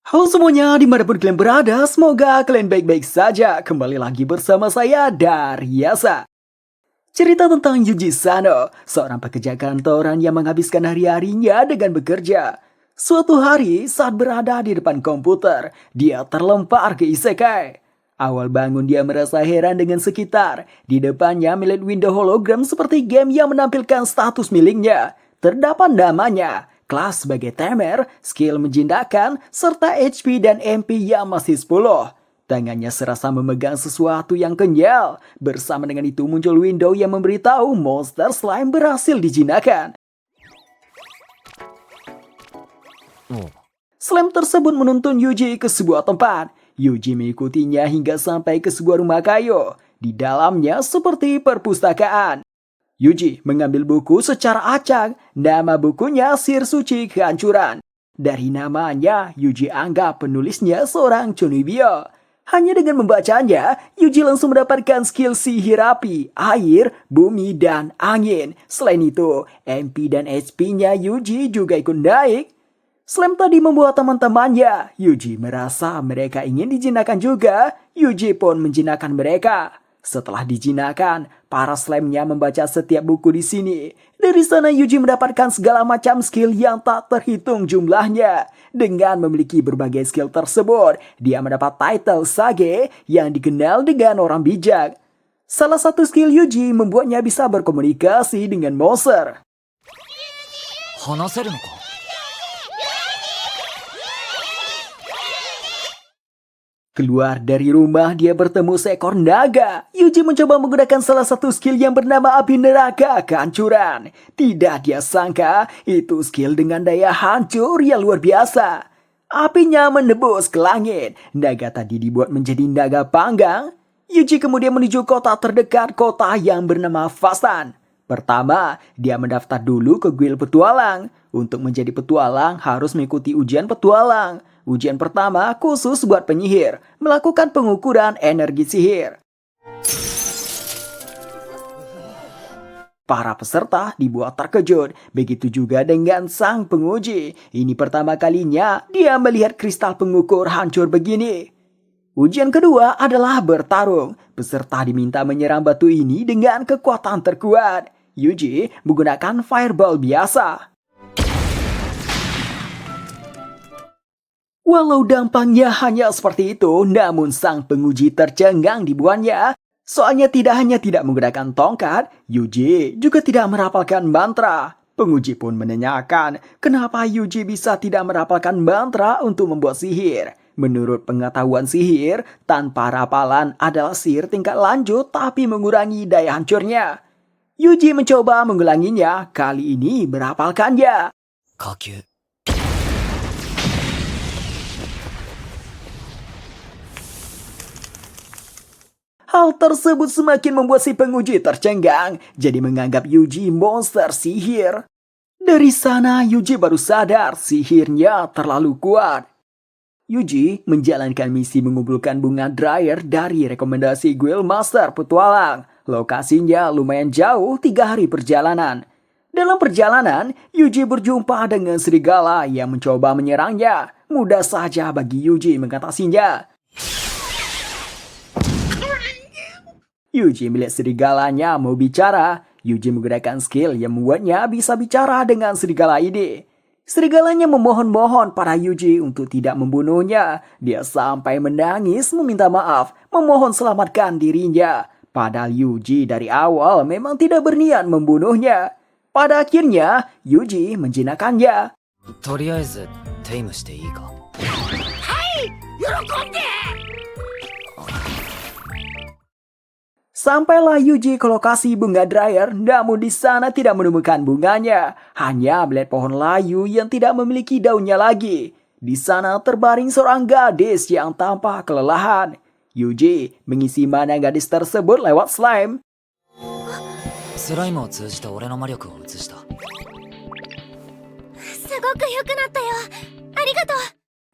Halo semuanya, dimanapun kalian berada, semoga kalian baik-baik saja. Kembali lagi bersama saya, Daryasa. Cerita tentang Yuji Sano, seorang pekerja kantoran yang menghabiskan hari-harinya dengan bekerja. Suatu hari, saat berada di depan komputer, dia terlempar ke isekai. Awal bangun dia merasa heran dengan sekitar. Di depannya melihat window hologram seperti game yang menampilkan status miliknya. Terdapat namanya, kelas sebagai timer, skill menjinakkan, serta HP dan MP yang masih 10. Tangannya serasa memegang sesuatu yang kenyal. Bersama dengan itu muncul window yang memberitahu monster slime berhasil dijinakkan. Slime tersebut menuntun Yuji ke sebuah tempat. Yuji mengikutinya hingga sampai ke sebuah rumah kayu. Di dalamnya seperti perpustakaan. Yuji mengambil buku secara acak. Nama bukunya Sihir Suci Kehancuran. Dari namanya, Yuji anggap penulisnya seorang Chunibyo. Hanya dengan membacanya, Yuji langsung mendapatkan skill sihir api, air, bumi, dan angin. Selain itu, MP dan HP-nya Yuji juga ikut naik. Slime tadi membuat teman-temannya. Yuji merasa mereka ingin dijinakkan juga. Yuji pun menjinakkan mereka. Setelah dijinakkan, para slime-nya membaca setiap buku di sini. Dari sana Yuji mendapatkan segala macam skill yang tak terhitung jumlahnya. Dengan memiliki berbagai skill tersebut, dia mendapat title Sage yang dikenal dengan orang bijak. Salah satu skill Yuji membuatnya bisa berkomunikasi dengan monster. Keluar dari rumah, dia bertemu seekor naga. Yuji mencoba menggunakan salah satu skill yang bernama Api Neraka Kehancuran. Tidak dia sangka, itu skill dengan daya hancur yang luar biasa. Apinya menembus ke langit. Naga tadi dibuat menjadi naga panggang. Yuji kemudian menuju kota terdekat, kota yang bernama Fastan. Pertama, dia mendaftar dulu ke guild petualang. Untuk menjadi petualang harus mengikuti ujian petualang. Ujian pertama khusus buat penyihir, melakukan pengukuran energi sihir. Para peserta dibuat terkejut, begitu juga dengan sang penguji. Ini pertama kalinya dia melihat kristal pengukur hancur begini. Ujian kedua adalah bertarung. Peserta diminta menyerang batu ini dengan kekuatan terkuat. Yuji menggunakan fireball biasa. Walau dampaknya hanya seperti itu, namun sang penguji tercengang dibuatnya. Soalnya tidak hanya tidak menggunakan tongkat, Yuji juga tidak merapalkan mantra. Penguji pun menanyakan, kenapa Yuji bisa tidak merapalkan mantra untuk membuat sihir. Menurut pengetahuan sihir, tanpa rapalan adalah sihir tingkat lanjut tapi mengurangi daya hancurnya. Yuji mencoba mengulanginya, kali ini merapalkannya. Hal tersebut semakin membuat si penguji tercengang, jadi menganggap Yuji monster sihir. Dari sana Yuji baru sadar sihirnya terlalu kuat. Yuji menjalankan misi mengumpulkan bunga dryer dari rekomendasi guild master petualang. Lokasinya lumayan jauh, 3 hari perjalanan. Dalam perjalanan, Yuji berjumpa dengan serigala yang mencoba menyerangnya. Mudah saja bagi Yuji mengatasinya. Yuji melihat serigalanya mau bicara. Yuji menggunakan skill yang membuatnya bisa bicara dengan serigala ini. Serigalanya memohon-mohon pada Yuji untuk tidak membunuhnya. Dia sampai menangis meminta maaf, memohon selamatkan dirinya. Padahal Yuji dari awal memang tidak berniat membunuhnya. Pada akhirnya, Yuji menjinakkannya. Sampailah Yuji ke lokasi bunga dryer, namun di sana tidak menemukan bunganya. Hanya melihat pohon layu yang tidak memiliki daunnya lagi. Di sana terbaring seorang gadis yang tampak kelelahan. Yuji mengisi mana gadis tersebut lewat slime.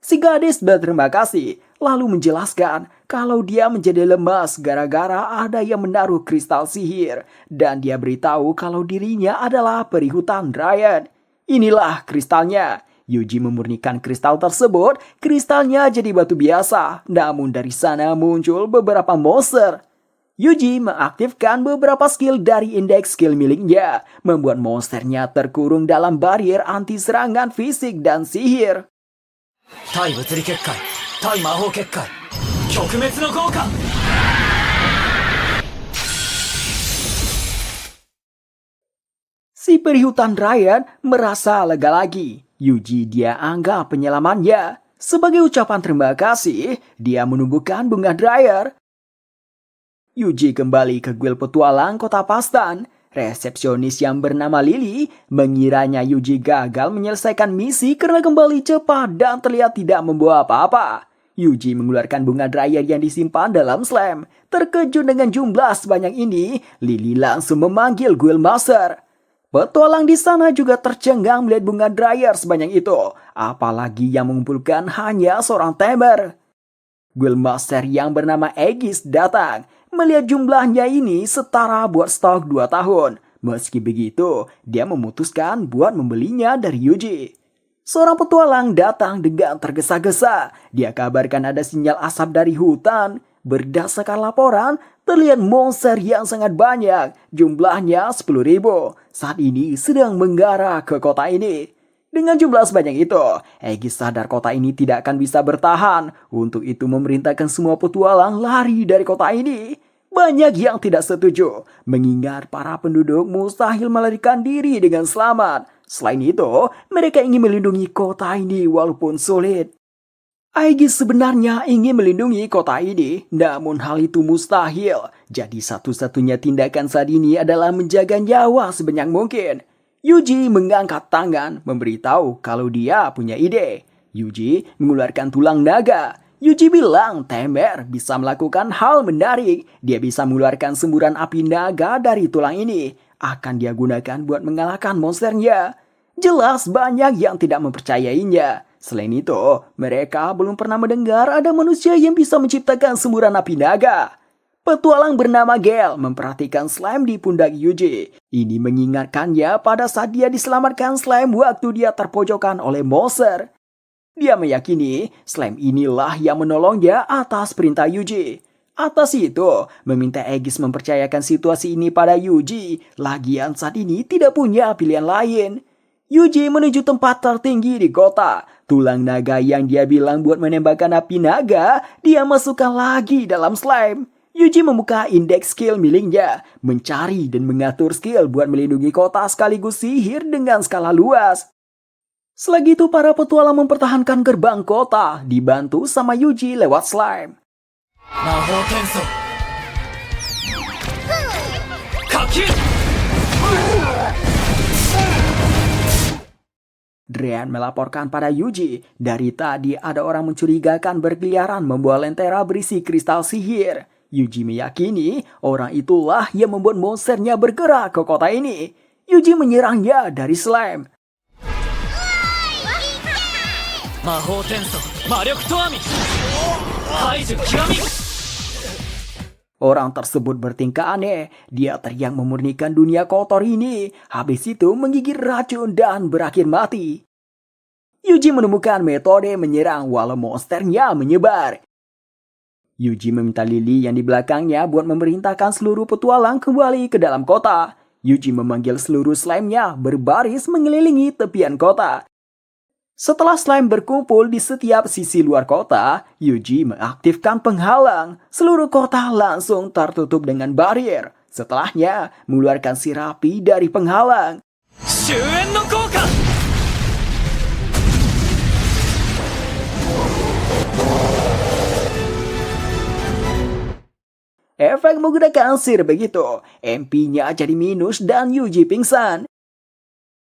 Si gadis berterima kasih, lalu menjelaskan kalau dia menjadi lemas gara-gara ada yang menaruh kristal sihir. Dan dia beritahu kalau dirinya adalah peri hutan Dryan. Inilah kristalnya. Yuji memurnikan kristal tersebut, kristalnya jadi batu biasa. Namun dari sana muncul beberapa monster. Yuji mengaktifkan beberapa skill dari indeks skill miliknya, membuat monsternya terkurung dalam barrier anti serangan fisik dan sihir. Tai Butsuri Kekkai, Tai Mahou Kekkai, Kyokumetsu no Gouka. Si peri hutan Ryan merasa lega lagi. Yuji dia anggap penyelamannya. Sebagai ucapan terima kasih, dia menumbuhkan bunga dryer. Yuji kembali ke guild petualang kota Pastan. Resepsionis yang bernama Lily mengiranya Yuji gagal menyelesaikan misi karena kembali cepat dan terlihat tidak membawa apa-apa. Yuji mengeluarkan bunga dryer yang disimpan dalam slam. Terkejut dengan jumlah sebanyak ini, Lily langsung memanggil guild master. Petualang di sana juga tercengang melihat bunga dryer sebanyak itu, apalagi yang mengumpulkan hanya seorang tamer. Guild master yang bernama Aegis datang. Melihat jumlahnya ini setara buat stok 2 tahun. Meski begitu, dia memutuskan buat membelinya dari Yuji. Seorang petualang datang dengan tergesa-gesa. Dia kabarkan ada sinyal asap dari hutan. Berdasarkan laporan, terlihat monster yang sangat banyak. Jumlahnya 10.000. Saat ini sedang mengarah ke kota ini. Dengan jumlah sebanyak itu, Aegis sadar kota ini tidak akan bisa bertahan. Untuk itu memerintahkan semua petualang lari dari kota ini. Banyak yang tidak setuju, mengingat para penduduk mustahil melarikan diri dengan selamat. Selain itu, mereka ingin melindungi kota ini walaupun sulit. Aegis sebenarnya ingin melindungi kota ini, namun hal itu mustahil. Jadi satu-satunya tindakan saat ini adalah menjaga nyawa sebanyak mungkin. Yuji mengangkat tangan, memberitahu kalau dia punya ide. Yuji mengeluarkan tulang naga. Yuji bilang Tamer bisa melakukan hal menarik. Dia bisa mengeluarkan semburan api naga dari tulang ini. Akan dia gunakan buat mengalahkan monsternya. Jelas banyak yang tidak mempercayainya. Selain itu, mereka belum pernah mendengar ada manusia yang bisa menciptakan semburan api naga. Petualang bernama Gale memperhatikan slime di pundak Yuji. Ini mengingatkannya pada saat dia diselamatkan slime waktu dia terpojokan oleh monster. Dia meyakini slime inilah yang menolongnya atas perintah Yuji. Atas itu, meminta Aegis mempercayakan situasi ini pada Yuji. Lagian saat ini tidak punya pilihan lain. Yuji menuju tempat tertinggi di kota. Tulang naga yang dia bilang buat menembakkan api naga, dia masukkan lagi dalam slime. Yuji membuka indeks skill miliknya, mencari dan mengatur skill buat melindungi kota sekaligus sihir dengan skala luas. Selagi itu para petualang mempertahankan gerbang kota, dibantu sama Yuji lewat slime. Mahou Tenso. Kaki. Drian melaporkan pada Yuji, dari tadi ada orang mencurigakan berkeliaran membawa lentera berisi kristal sihir. Yuji meyakini orang itulah yang membuat monsternya bergerak ke kota ini. Yuji menyerangnya dari slime. Mahou Tenso, Maryoku Toami. Kaiju Kiwami. Orang tersebut bertingkah aneh. Dia teriak memurnikan dunia kotor ini. Habis itu menggigit racun dan berakhir mati. Yuji menemukan metode menyerang walau monsternya menyebar. Yuji meminta Lily yang di belakangnya buat memerintahkan seluruh petualang kembali ke dalam kota. Yuji memanggil seluruh slime-nya berbaris mengelilingi tepian kota. Setelah slime berkumpul di setiap sisi luar kota, Yuji mengaktifkan penghalang. Seluruh kota langsung tertutup dengan barrier. Setelahnya, mengeluarkan sirapi dari penghalang. Shuen no Gouka. Efek menggunakan sihir begitu, MP-nya jadi minus dan Yuji pingsan.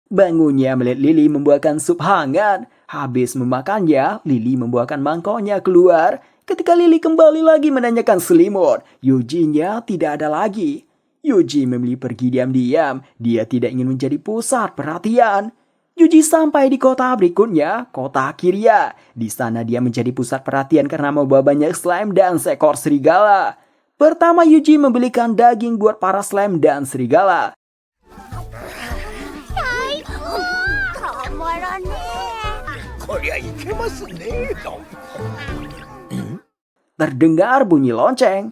Bangunnya melihat Lily membuahkan sup hangat. Habis memakannya, Lily membuahkan mangkoknya keluar. Ketika Lily kembali lagi menanyakan selimut, Yuji-nya tidak ada lagi. Yuji memilih pergi diam-diam. Dia tidak ingin menjadi pusat perhatian. Yuji sampai di kota berikutnya, kota Kiria. Di sana dia menjadi pusat perhatian karena membawa banyak slime dan seekor serigala. Pertama Yuji membelikan daging buat para slime dan serigala. Terdengar bunyi lonceng.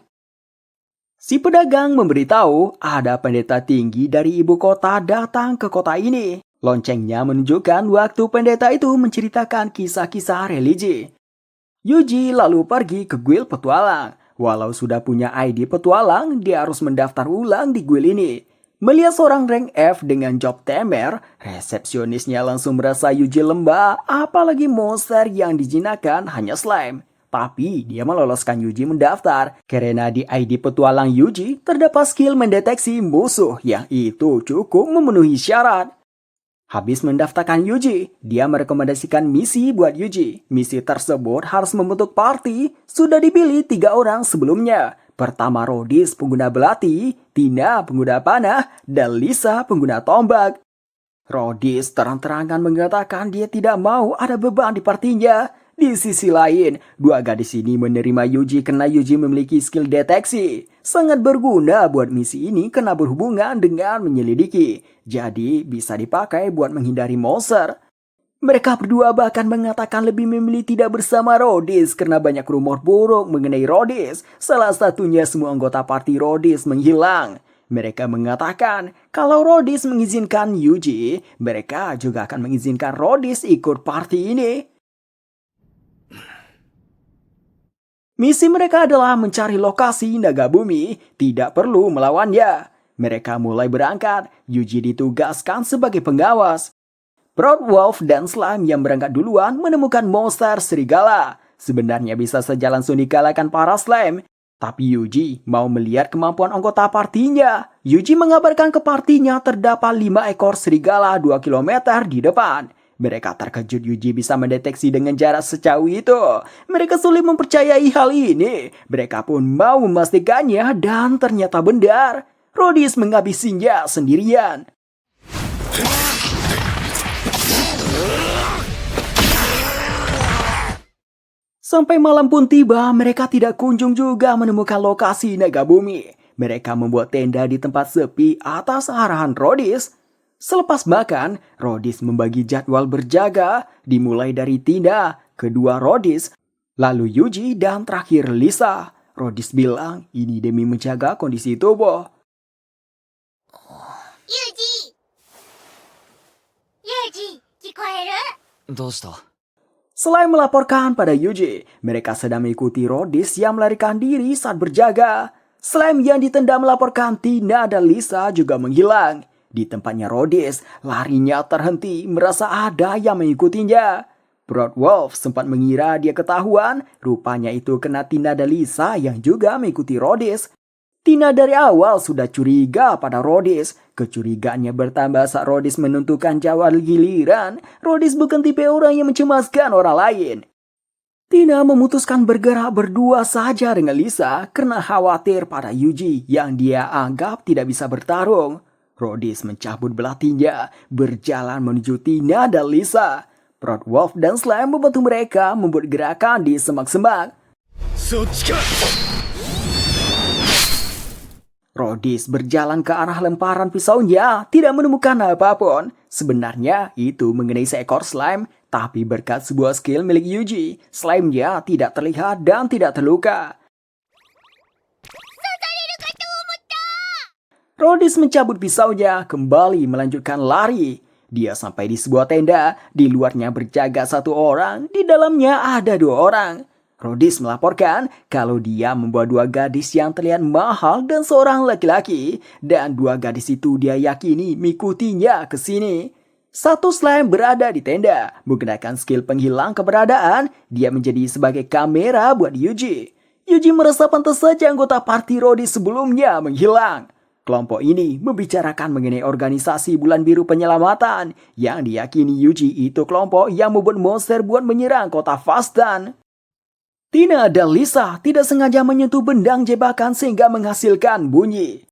Si pedagang memberitahu ada pendeta tinggi dari ibu kota datang ke kota ini. Loncengnya menunjukkan waktu pendeta itu menceritakan kisah-kisah religi. Yuji lalu pergi ke guild petualang. Walau sudah punya ID petualang, dia harus mendaftar ulang di guild ini. Melihat seorang rank F dengan job temer, resepsionisnya langsung merasa Yuji lembah, apalagi monster yang dijinakan hanya slime. Tapi dia meloloskan Yuji mendaftar karena di ID petualang Yuji terdapat skill mendeteksi musuh yang itu cukup memenuhi syarat. Habis mendaftarkan Yuji, dia merekomendasikan misi buat Yuji. Misi tersebut harus membentuk party, sudah dipilih 3 orang sebelumnya. Pertama Rodis pengguna belati, Tina pengguna panah, dan Lisa pengguna tombak. Rodis terang-terangan mengatakan dia tidak mau ada beban di partinya. Di sisi lain, 2 gadis ini menerima Yuji karena Yuji memiliki skill deteksi. Sangat berguna buat misi ini karena berhubungan dengan menyelidiki. Jadi bisa dipakai buat menghindari monster. Mereka berdua bahkan mengatakan lebih memilih tidak bersama Rodis karena banyak rumor buruk mengenai Rodis. Salah satunya semua anggota party Rodis menghilang. Mereka mengatakan kalau Rodis mengizinkan Yuji, mereka juga akan mengizinkan Rodis ikut party ini. Misi mereka adalah mencari lokasi naga bumi, tidak perlu melawannya. Mereka mulai berangkat, Yuji ditugaskan sebagai pengawas. Proud Wolf dan Slime yang berangkat duluan menemukan monster serigala. Sebenarnya bisa saja langsung dikalahkan para slime, tapi Yuji mau melihat kemampuan anggota partinya. Yuji mengabarkan ke partinya terdapat 5 ekor serigala 2 km di depan. Mereka terkejut Yuji bisa mendeteksi dengan jarak sejauh itu. Mereka sulit mempercayai hal ini. Mereka pun mau memastikannya dan ternyata benar. Rodis menghabisinya sendirian. Sampai malam pun tiba, mereka tidak kunjung juga menemukan lokasi naga bumi. Mereka membuat tenda di tempat sepi atas arahan Rodis. Selepas makan, Rodis membagi jadwal berjaga, dimulai dari Tina, kedua Rodis, lalu Yuji, dan terakhir Lisa. Rodis bilang ini demi menjaga kondisi tubuh. Yuji! Yuji, 聞こえる? どうした Selain melaporkan pada Yuji, mereka sedang mengikuti Rodis yang melarikan diri saat berjaga. Slime yang ditendang melaporkan Tina dan Lisa juga menghilang. Di tempatnya Rodis, larinya terhenti, merasa ada yang mengikutinya. Proud Wolf sempat mengira dia ketahuan, rupanya itu kena Tina dan Lisa yang juga mengikuti Rodis. Tina dari awal sudah curiga pada Rodis. Kecurigaannya bertambah saat Rodis menentukan jawab giliran. Rodis bukan tipe orang yang mencemaskan orang lain. Tina memutuskan bergerak berdua saja dengan Lisa karena khawatir pada Yuji yang dia anggap tidak bisa bertarung. Rodis mencabut belatinya, berjalan menuju Tina dan Lisa. Proud Wolf dan Slime membantu mereka membuat gerakan di semak-semak. Rodis berjalan ke arah lemparan pisaunya, tidak menemukan apapun. Sebenarnya itu mengenai seekor slime, tapi berkat sebuah skill milik Yuji, slime-nya tidak terlihat dan tidak terluka. Rodis mencabut pisaunya, kembali melanjutkan lari. Dia sampai di sebuah tenda, di luarnya berjaga 1 orang, di dalamnya ada 2 orang. Rodis melaporkan kalau dia membawa 2 gadis yang terlihat mahal dan seorang laki-laki. Dan 2 gadis itu dia yakini mengikutinya ke sini. 1 slime berada di tenda, menggunakan skill penghilang keberadaan, dia menjadi sebagai kamera buat Yuji. Yuji merasa pantas saja anggota party Rodis sebelumnya menghilang. Kelompok ini membicarakan mengenai organisasi Bulan Biru Penyelamatan yang diyakini Yuji itu kelompok yang membuat monster buat menyerang kota Fastan. Tina dan Lisa tidak sengaja menyentuh bendang jebakan sehingga menghasilkan bunyi.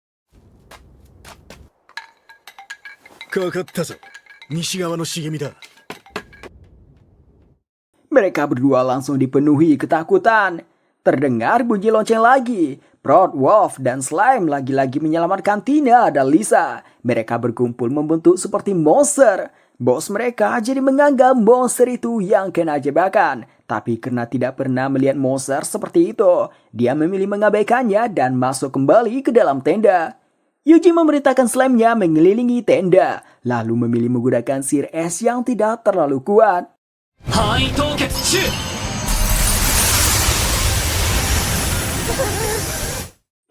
Mereka berdua langsung dipenuhi ketakutan. Terdengar bunyi lonceng lagi. Proud Wolf dan Slime lagi-lagi menyelamatkan Tina dan Lisa. Mereka berkumpul membentuk seperti monster. Bos mereka jadi menganggap monster itu yang kena jebakan. Tapi karena tidak pernah melihat monster seperti itu, dia memilih mengabaikannya dan masuk kembali ke dalam tenda. Yuji memerintahkan slime-nya mengelilingi tenda, lalu memilih menggunakan sihir es yang tidak terlalu kuat. 範囲凍結中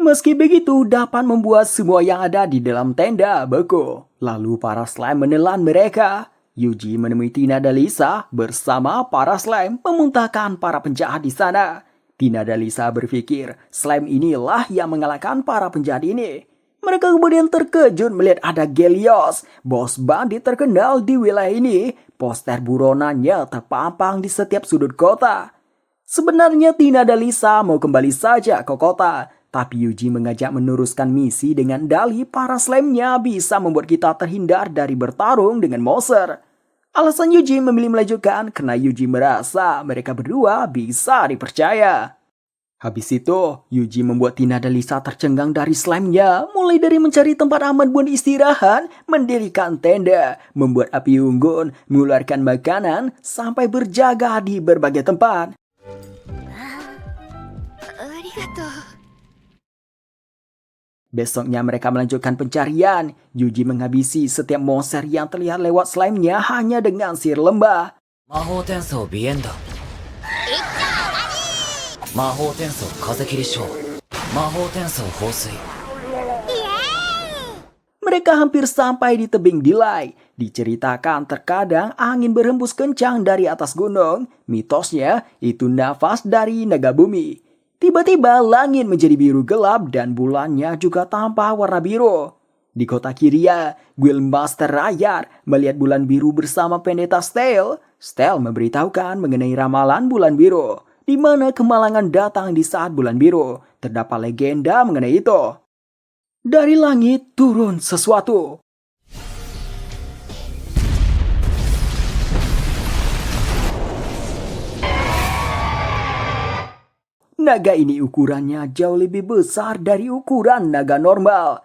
Meski begitu, dapat membuat semua yang ada di dalam tenda beku. Lalu para slime menelan mereka. Yuji menemui Tina dan Lisa bersama para slime memuntahkan para penjahat di sana. Tina dan Lisa berpikir slime inilah yang mengalahkan para penjahat ini. Mereka kemudian terkejut melihat ada Gelios, bos bandit terkenal di wilayah ini. Poster buronannya terpampang di setiap sudut kota. Sebenarnya Tina dan Lisa mau kembali saja ke kota. Tapi Yuji mengajak meneruskan misi dengan dalih para slime-nya bisa membuat kita terhindar dari bertarung dengan monster. Alasan Yuji memilih melanjutkan karena Yuji merasa mereka berdua bisa dipercaya. Habis itu, Yuji membuat Tina dan Lisa tercengang dari slime-nya, mulai dari mencari tempat aman buat istirahat, mendirikan tenda, membuat api unggun, mengeluarkan makanan, sampai berjaga di berbagai tempat. ありがとう。 Besoknya mereka melanjutkan pencarian. Yuji menghabisi setiap monster yang terlihat lewat slime-nya hanya dengan sihir lembah. 魔法転送鼻炎だ魔法転送風切り症魔法転送放水 Mereka hampir sampai di tebing Dilai. Diceritakan terkadang angin berhembus kencang dari atas gunung. Mitosnya itu nafas dari naga bumi. Tiba-tiba langit menjadi biru gelap dan bulannya juga tampak warna biru. Di kota Kiria, Guildmaster Rayar melihat bulan biru bersama pendeta Stale. Stale memberitahukan mengenai ramalan bulan biru, di mana kemalangan datang di saat bulan biru. Terdapat legenda mengenai itu. Dari langit turun sesuatu. Naga ini ukurannya jauh lebih besar dari ukuran naga normal.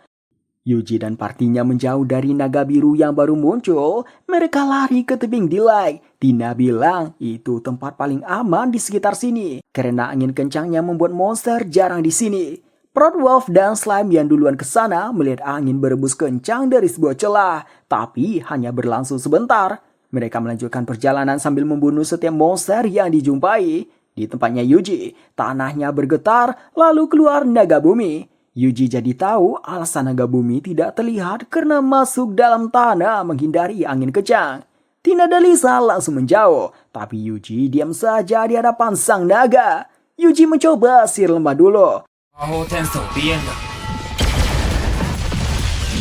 Yuji dan partinya menjauh dari naga biru yang baru muncul. Mereka lari ke tebing Dilai. Tina bilang itu tempat paling aman di sekitar sini karena angin kencangnya membuat monster jarang di sini. Proud Wolf dan Slime yang duluan ke sana melihat angin berembus kencang dari sebuah celah, tapi hanya berlangsung sebentar. Mereka melanjutkan perjalanan sambil membunuh setiap monster yang dijumpai. Di tempatnya Yuji, tanahnya bergetar lalu keluar naga bumi. Yuji jadi tahu alasan naga bumi tidak terlihat karena masuk dalam tanah menghindari angin kencang. Tina dan Lisa langsung menjauh, tapi Yuji diam saja di hadapan sang naga. Yuji mencoba sihir lembah dulu. 魔法転送鼻炎だ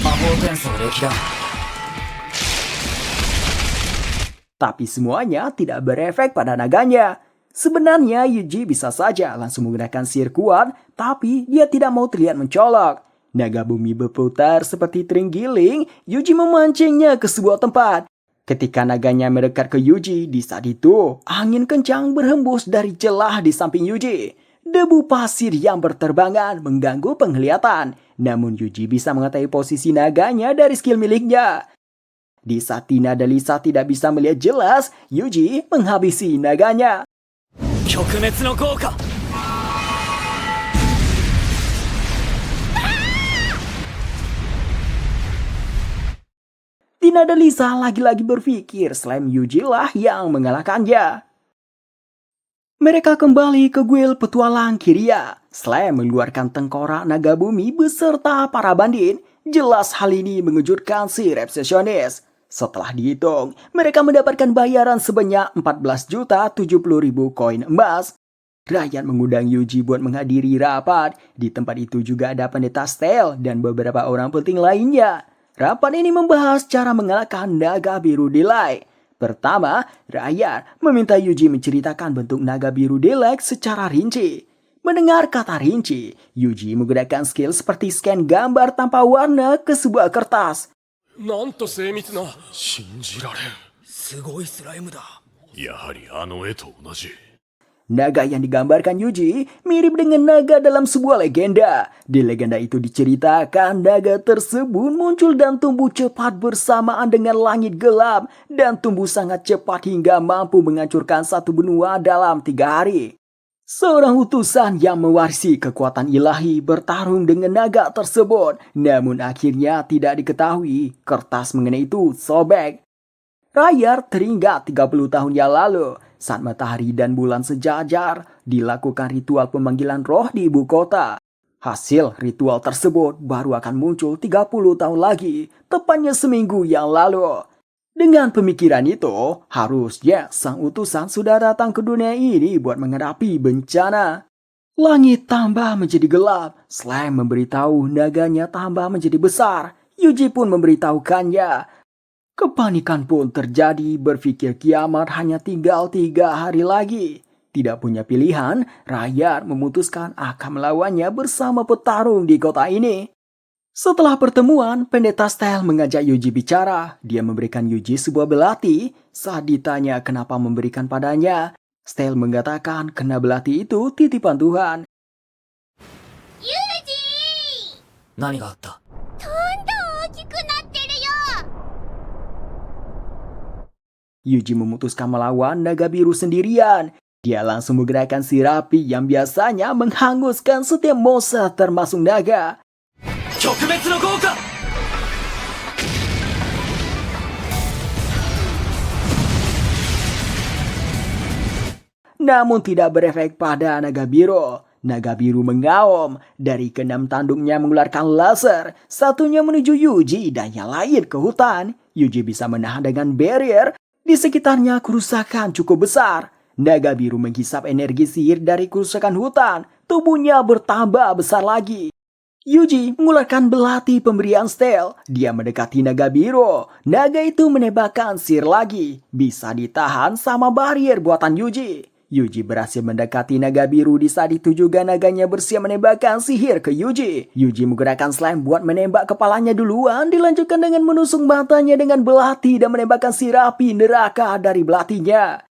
魔法転送歴だ Tapi semuanya tidak berefek pada naganya. Sebenarnya Yuji bisa saja langsung menggunakan sihir kuat, tapi dia tidak mau terlihat mencolok. Naga bumi berputar seperti terenggiling, Yuji memancingnya ke sebuah tempat. Ketika naganya mendekat ke Yuji, di saat itu angin kencang berhembus dari celah di samping Yuji. Debu pasir yang berterbangan mengganggu penglihatan, namun Yuji bisa mengetahui posisi naganya dari skill miliknya. Di saat Tina dan Lisa tidak bisa melihat jelas, Yuji menghabisi naganya. 極滅の効果 Tina dan Lisa lagi-lagi berpikir slime Yuji lah yang mengalahkannya. Mereka kembali ke guild petualang Kiria. Slime mengeluarkan tengkorak naga bumi beserta para bandit. Jelas hal ini mengejutkan si resepsionis. Setelah dihitung, mereka mendapatkan bayaran sebanyak 14.070.000 koin emas. Rakyat mengundang Yuji buat menghadiri rapat. Di tempat itu juga ada pendeta Stale dan beberapa orang penting lainnya. Rapat ini membahas cara mengalahkan naga biru Delay. Pertama, rakyat meminta Yuji menceritakan bentuk naga biru Delay secara rinci. Mendengar kata rinci, Yuji menggunakan skill seperti scan gambar tanpa warna ke sebuah kertas. なんと精密な信じられんすごいスライムだやはりあの絵と同じ Namun Naga yang digambarkan Yuji mirip dengan naga dalam sebuah legenda. Di legenda itu diceritakan naga tersebut muncul dan tumbuh cepat bersamaan dengan langit gelap dan tumbuh sangat cepat hingga mampu menghancurkan satu benua dalam 3 hari. Seorang utusan yang mewarisi kekuatan ilahi bertarung dengan naga tersebut, namun akhirnya tidak diketahui kertas mengenai itu sobek. Rayar teringat 30 tahun yang lalu, saat matahari dan bulan sejajar, dilakukan ritual pemanggilan roh di ibu kota. Hasil ritual tersebut baru akan muncul 30 tahun lagi, tepatnya seminggu yang lalu. Dengan pemikiran itu, harusnya sang utusan sudah datang ke dunia ini buat menghadapi bencana. Langit tambah menjadi gelap, Slam memberitahu naganya tambah menjadi besar. Yuji pun memberitahukannya. Kepanikan pun terjadi, berpikir kiamat hanya tinggal 3 hari lagi. Tidak punya pilihan, Rayar memutuskan akan melawannya bersama petarung di kota ini. Setelah pertemuan, Pendeta Style mengajak Yuji bicara. Dia memberikan Yuji sebuah belati. Saat ditanya kenapa memberikan padanya, Style mengatakan karena belati itu titipan Tuhan. ユージ何があった？どんどん大きくなってるよ。 Yuji memutuskan melawan naga biru sendirian. Dia langsung menggerakkan sirapi yang biasanya menghanguskan setiap monster termasuk naga. 極滅の豪華！ Namun tidak berefek pada naga biru. Naga biru mengaum. Dari keenam tanduknya mengeluarkan laser. Satunya menuju Yuji dan yang lain ke hutan. Yuji bisa menahan dengan barrier. Di sekitarnya kerusakan cukup besar. Naga biru menghisap energi sihir dari kerusakan hutan. Tubuhnya bertambah besar lagi. Yuji mengeluarkan belati pemberian Style. Dia mendekati naga biru. Naga itu menembakkan sihir lagi. Bisa ditahan sama barrier buatan Yuji. Yuji berhasil mendekati naga biru. Di saat itu juga naganya bersiap menembakkan sihir ke Yuji. Yuji menggunakan slime buat menembak kepalanya duluan. Dilanjutkan dengan menusuk matanya dengan belati dan menembakkan sihir api neraka dari belatinya.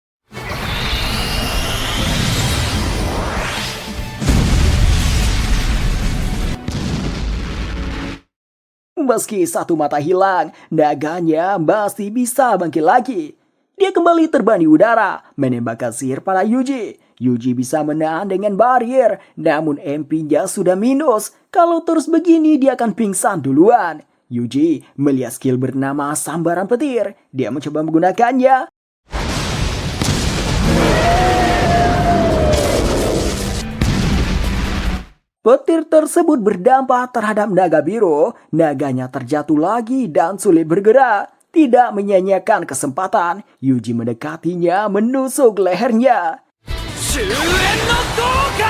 Meski satu mata hilang, naganya masih bisa bangkit lagi. Dia kembali terbang di udara, menembakkan sihir pada Yuji. Yuji bisa menahan dengan barrier, namun MP-nya sudah minus. Kalau terus begini, dia akan pingsan duluan. Yuji melihat skill bernama sambaran petir. Dia mencoba menggunakannya. Petir tersebut berdampak terhadap naga biru. Naganya terjatuh lagi dan sulit bergerak. Tidak menyia-nyiakan kesempatan, Yuji mendekatinya, menusuk lehernya. 終焉の豪華！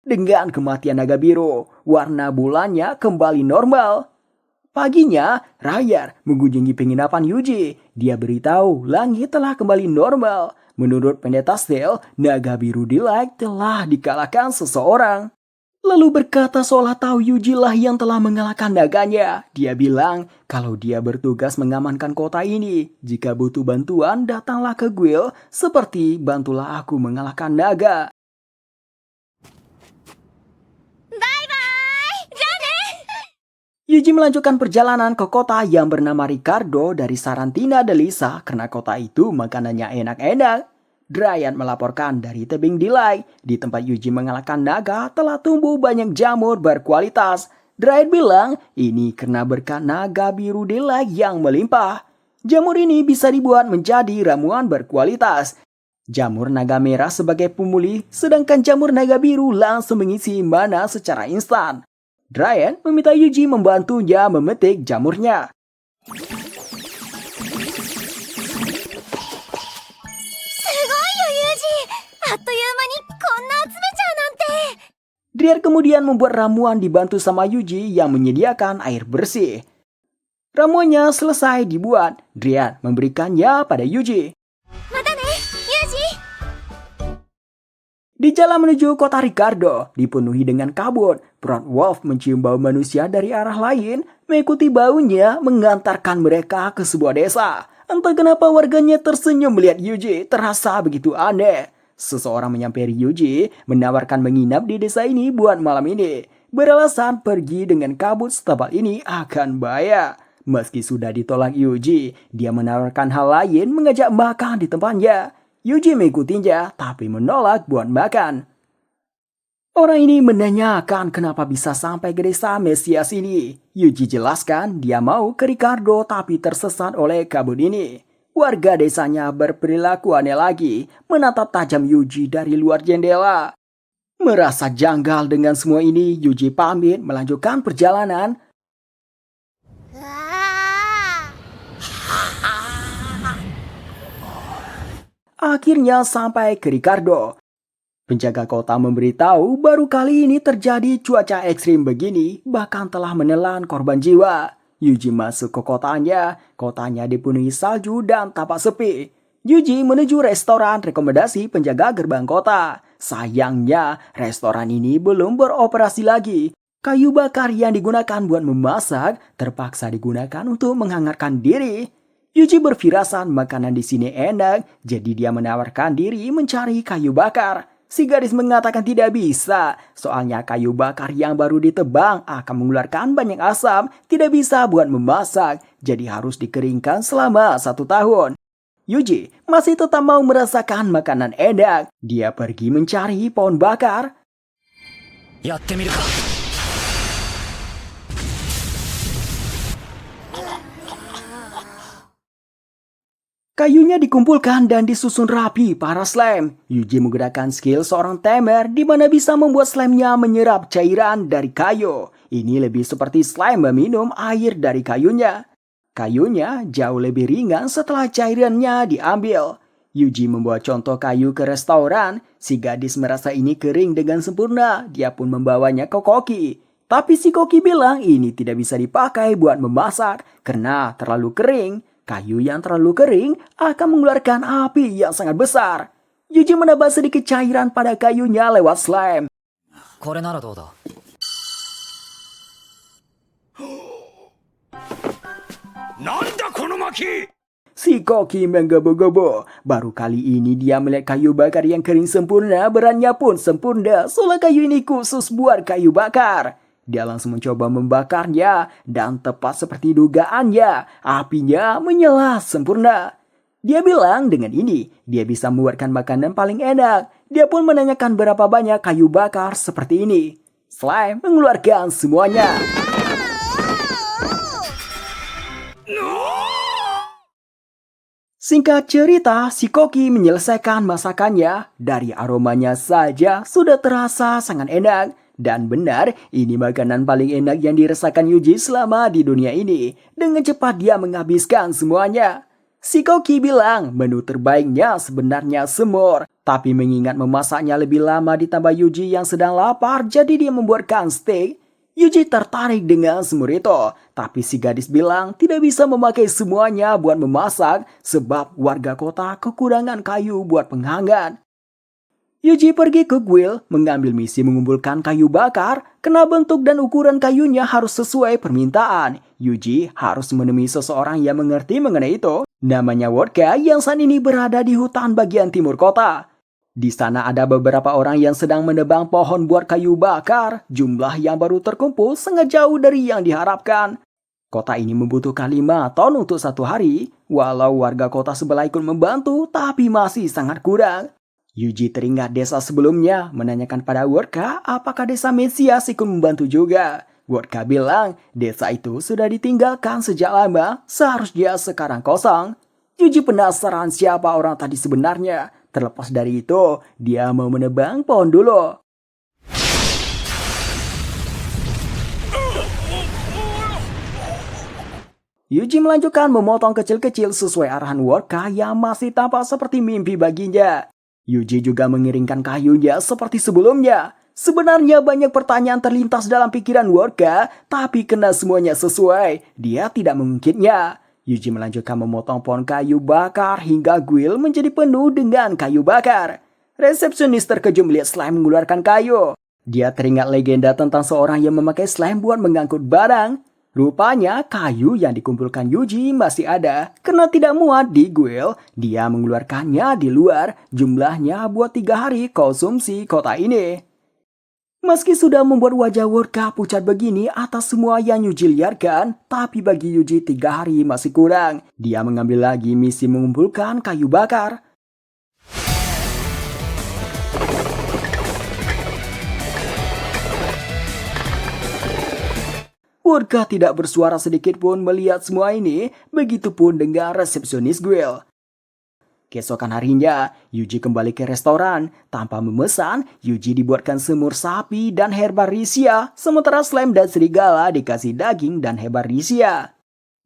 Dengan kematian naga biru, warna bulannya kembali normal. Paginya, Rayar mengunjungi penginapan Yuji. Dia beritahu langit telah kembali normal. Menurut Pendeta Style, naga biru Delight telah dikalahkan seseorang. Lalu berkata seolah tahu Yuji lah yang telah mengalahkan naganya. Dia bilang kalau dia bertugas mengamankan kota ini. Jika butuh bantuan, datanglah ke Guild. Seperti bantulah aku mengalahkan naga. Yuji melanjutkan perjalanan ke kota yang bernama Ricardo dari Sarantina de Lisa karena kota itu makanannya enak-enak. Dryan melaporkan dari tebing Delight, di tempat Yuji mengalahkan naga telah tumbuh banyak jamur berkualitas. Dryan bilang ini karena berkat naga biru Delight yang melimpah. Jamur ini bisa dibuat menjadi ramuan berkualitas. Jamur naga merah sebagai pemulih, sedangkan jamur naga biru langsung mengisi mana secara instan. Dryan meminta Yuji membantunya memetik jamurnya. Dryan kemudian membuat ramuan dibantu sama Yuji yang menyediakan air bersih. Ramuannya selesai dibuat, Dryan memberikannya pada Yuji. Di jalan menuju kota Ricardo, dipenuhi dengan kabut. Front Wolf mencium bau manusia dari arah lain, mengikuti baunya mengantarkan mereka ke sebuah desa. Entah kenapa warganya tersenyum melihat Yuji, terasa begitu aneh. Seseorang menyampaikan Yuji menawarkan menginap di desa ini buat malam ini. Beralasan pergi dengan kabut setebal ini akan bahaya. Meski sudah ditolak Yuji, dia menawarkan hal lain mengajak makan di tempatnya. Yuji mengikutinya tapi menolak buat makan. Orang ini menanyakan kenapa bisa sampai ke desa Mesias ini. Yuji jelaskan dia mau ke Ricardo tapi tersesat oleh kabut ini. Warga desanya berperilaku aneh lagi, menatap tajam Yuji dari luar jendela. Merasa janggal dengan semua ini, Yuji pamit melanjutkan perjalanan. うわ Akhirnya sampai ke Ricardo. Penjaga kota memberitahu baru kali ini terjadi cuaca ekstrim begini, bahkan telah menelan korban jiwa. Yuji masuk ke kotanya dipenuhi salju dan tampak sepi. Yuji menuju restoran rekomendasi penjaga gerbang kota. Sayangnya, restoran ini belum beroperasi lagi. Kayu bakar yang digunakan buat memasak terpaksa digunakan untuk menghangatkan diri. Yuji berfirasat makanan di sini enak, jadi dia menawarkan diri mencari kayu bakar. Si gadis mengatakan tidak bisa, soalnya kayu bakar yang baru ditebang akan mengeluarkan banyak asap, tidak bisa buat memasak, jadi harus dikeringkan selama 1 tahun. Yuji masih tetap mau merasakan makanan enak. Dia pergi mencari pohon bakar. やってみるか。 Kayunya dikumpulkan dan disusun rapi para slime. Yuji menggunakan skill seorang tamer di mana bisa membuat slime-nya menyerap cairan dari kayu. Ini lebih seperti slime meminum air dari kayunya. Kayunya jauh lebih ringan setelah cairannya diambil. Yuji membawa contoh kayu ke restoran. Si gadis merasa ini kering dengan sempurna. Dia pun membawanya ke Koki. Tapi si Koki bilang ini tidak bisa dipakai buat memasak karena terlalu kering. Kayu yang terlalu kering akan mengeluarkan api yang sangat besar. Yuji menambah sedikit cairan pada kayunya lewat slime. これならどうだ。 なんだこの薪。 Si Koki menggebu-gebu. Baru kali ini dia melihat kayu bakar yang kering sempurna, beratnya pun sempurna. Soalnya kayu ini khusus buat kayu bakar. Dia langsung mencoba membakarnya dan tepat seperti dugaannya, apinya menyala sempurna. Dia bilang dengan ini dia bisa membuatkan makanan paling enak. Dia pun menanyakan berapa banyak kayu bakar seperti ini. Slime mengeluarkan semuanya. Singkat cerita, si Koki menyelesaikan masakannya. Dari aromanya saja sudah terasa sangat enak. Dan benar, ini makanan paling enak yang dirasakan Yuji selama di dunia ini. Dengan cepat dia menghabiskan semuanya. Si Koki bilang menu terbaiknya sebenarnya semur. Tapi mengingat memasaknya lebih lama ditambah Yuji yang sedang lapar, jadi dia membuatkan steak. Yuji tertarik dengan semur itu. Tapi si gadis bilang tidak bisa memakai semuanya buat memasak sebab warga kota kekurangan kayu buat penghangat. Yuji pergi ke kuil mengambil misi mengumpulkan kayu bakar. Karena bentuk dan ukuran kayunya harus sesuai permintaan. Yuji harus menemui seseorang yang mengerti mengenai itu. Namanya Wodka yang saat ini berada di hutan bagian timur kota. Di sana ada beberapa orang yang sedang menebang pohon buat kayu bakar. Jumlah yang baru terkumpul sangat jauh dari yang diharapkan. Kota ini membutuhkan 5 ton untuk 1 hari. Walau warga kota sebelah ikut membantu, tapi masih sangat kurang. Yuji teringat desa sebelumnya, menanyakan pada Wodka apakah desa Mesias ikut membantu juga. Wodka bilang desa itu sudah ditinggalkan sejak lama, seharusnya sekarang kosong. Yuji penasaran siapa orang tadi sebenarnya. Terlepas dari itu, dia mau menebang pohon dulu. Yuji melanjutkan memotong kecil-kecil sesuai arahan Wodka yang masih tampak seperti mimpi baginya. Yuji juga mengiringkan kayunya seperti sebelumnya. Sebenarnya banyak pertanyaan terlintas dalam pikiran Wodka, tapi karena semuanya sesuai, dia tidak mengungkitnya. Yuji melanjutkan memotong pohon kayu bakar hingga kuil menjadi penuh dengan kayu bakar. Resepsionis terkejut melihat slime mengeluarkan kayu. Dia teringat legenda tentang seorang yang memakai slime buat mengangkut barang. Rupanya kayu yang dikumpulkan Yuji masih ada. Karena tidak muat di guil, dia mengeluarkannya di luar. Jumlahnya buat 3 hari konsumsi kota ini. Meski sudah membuat wajah Wodka pucat begini atas semua yang Yuji liarkan, tapi bagi Yuji 3 hari masih kurang. Dia mengambil lagi misi mengumpulkan kayu bakar. Wodka tidak bersuara sedikit pun melihat semua ini, begitupun dengan resepsionis guil. Keesokan harinya, Yuji kembali ke restoran. Tanpa memesan, Yuji dibuatkan semur sapi dan herbarisia, sementara slime dan serigala dikasih daging dan herbarisia.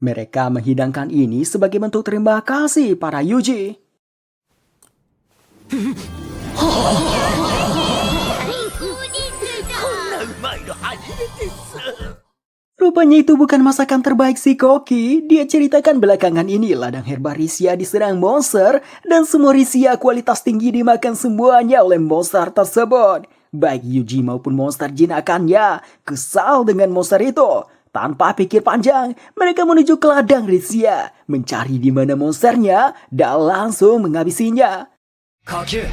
Mereka menghidangkan ini sebagai bentuk terima kasih para Yuji. Rupanya itu bukan masakan terbaik si Koki. Dia ceritakan belakangan ini ladang herbarisia diserang monster dan semua risia kualitas tinggi dimakan semuanya oleh monster tersebut. Baik Yuji maupun monster jinakannya kesal dengan monster itu. Tanpa pikir panjang, mereka menuju ke ladang risia, mencari di mana monsternya dan langsung menghabisinya. Kakyu.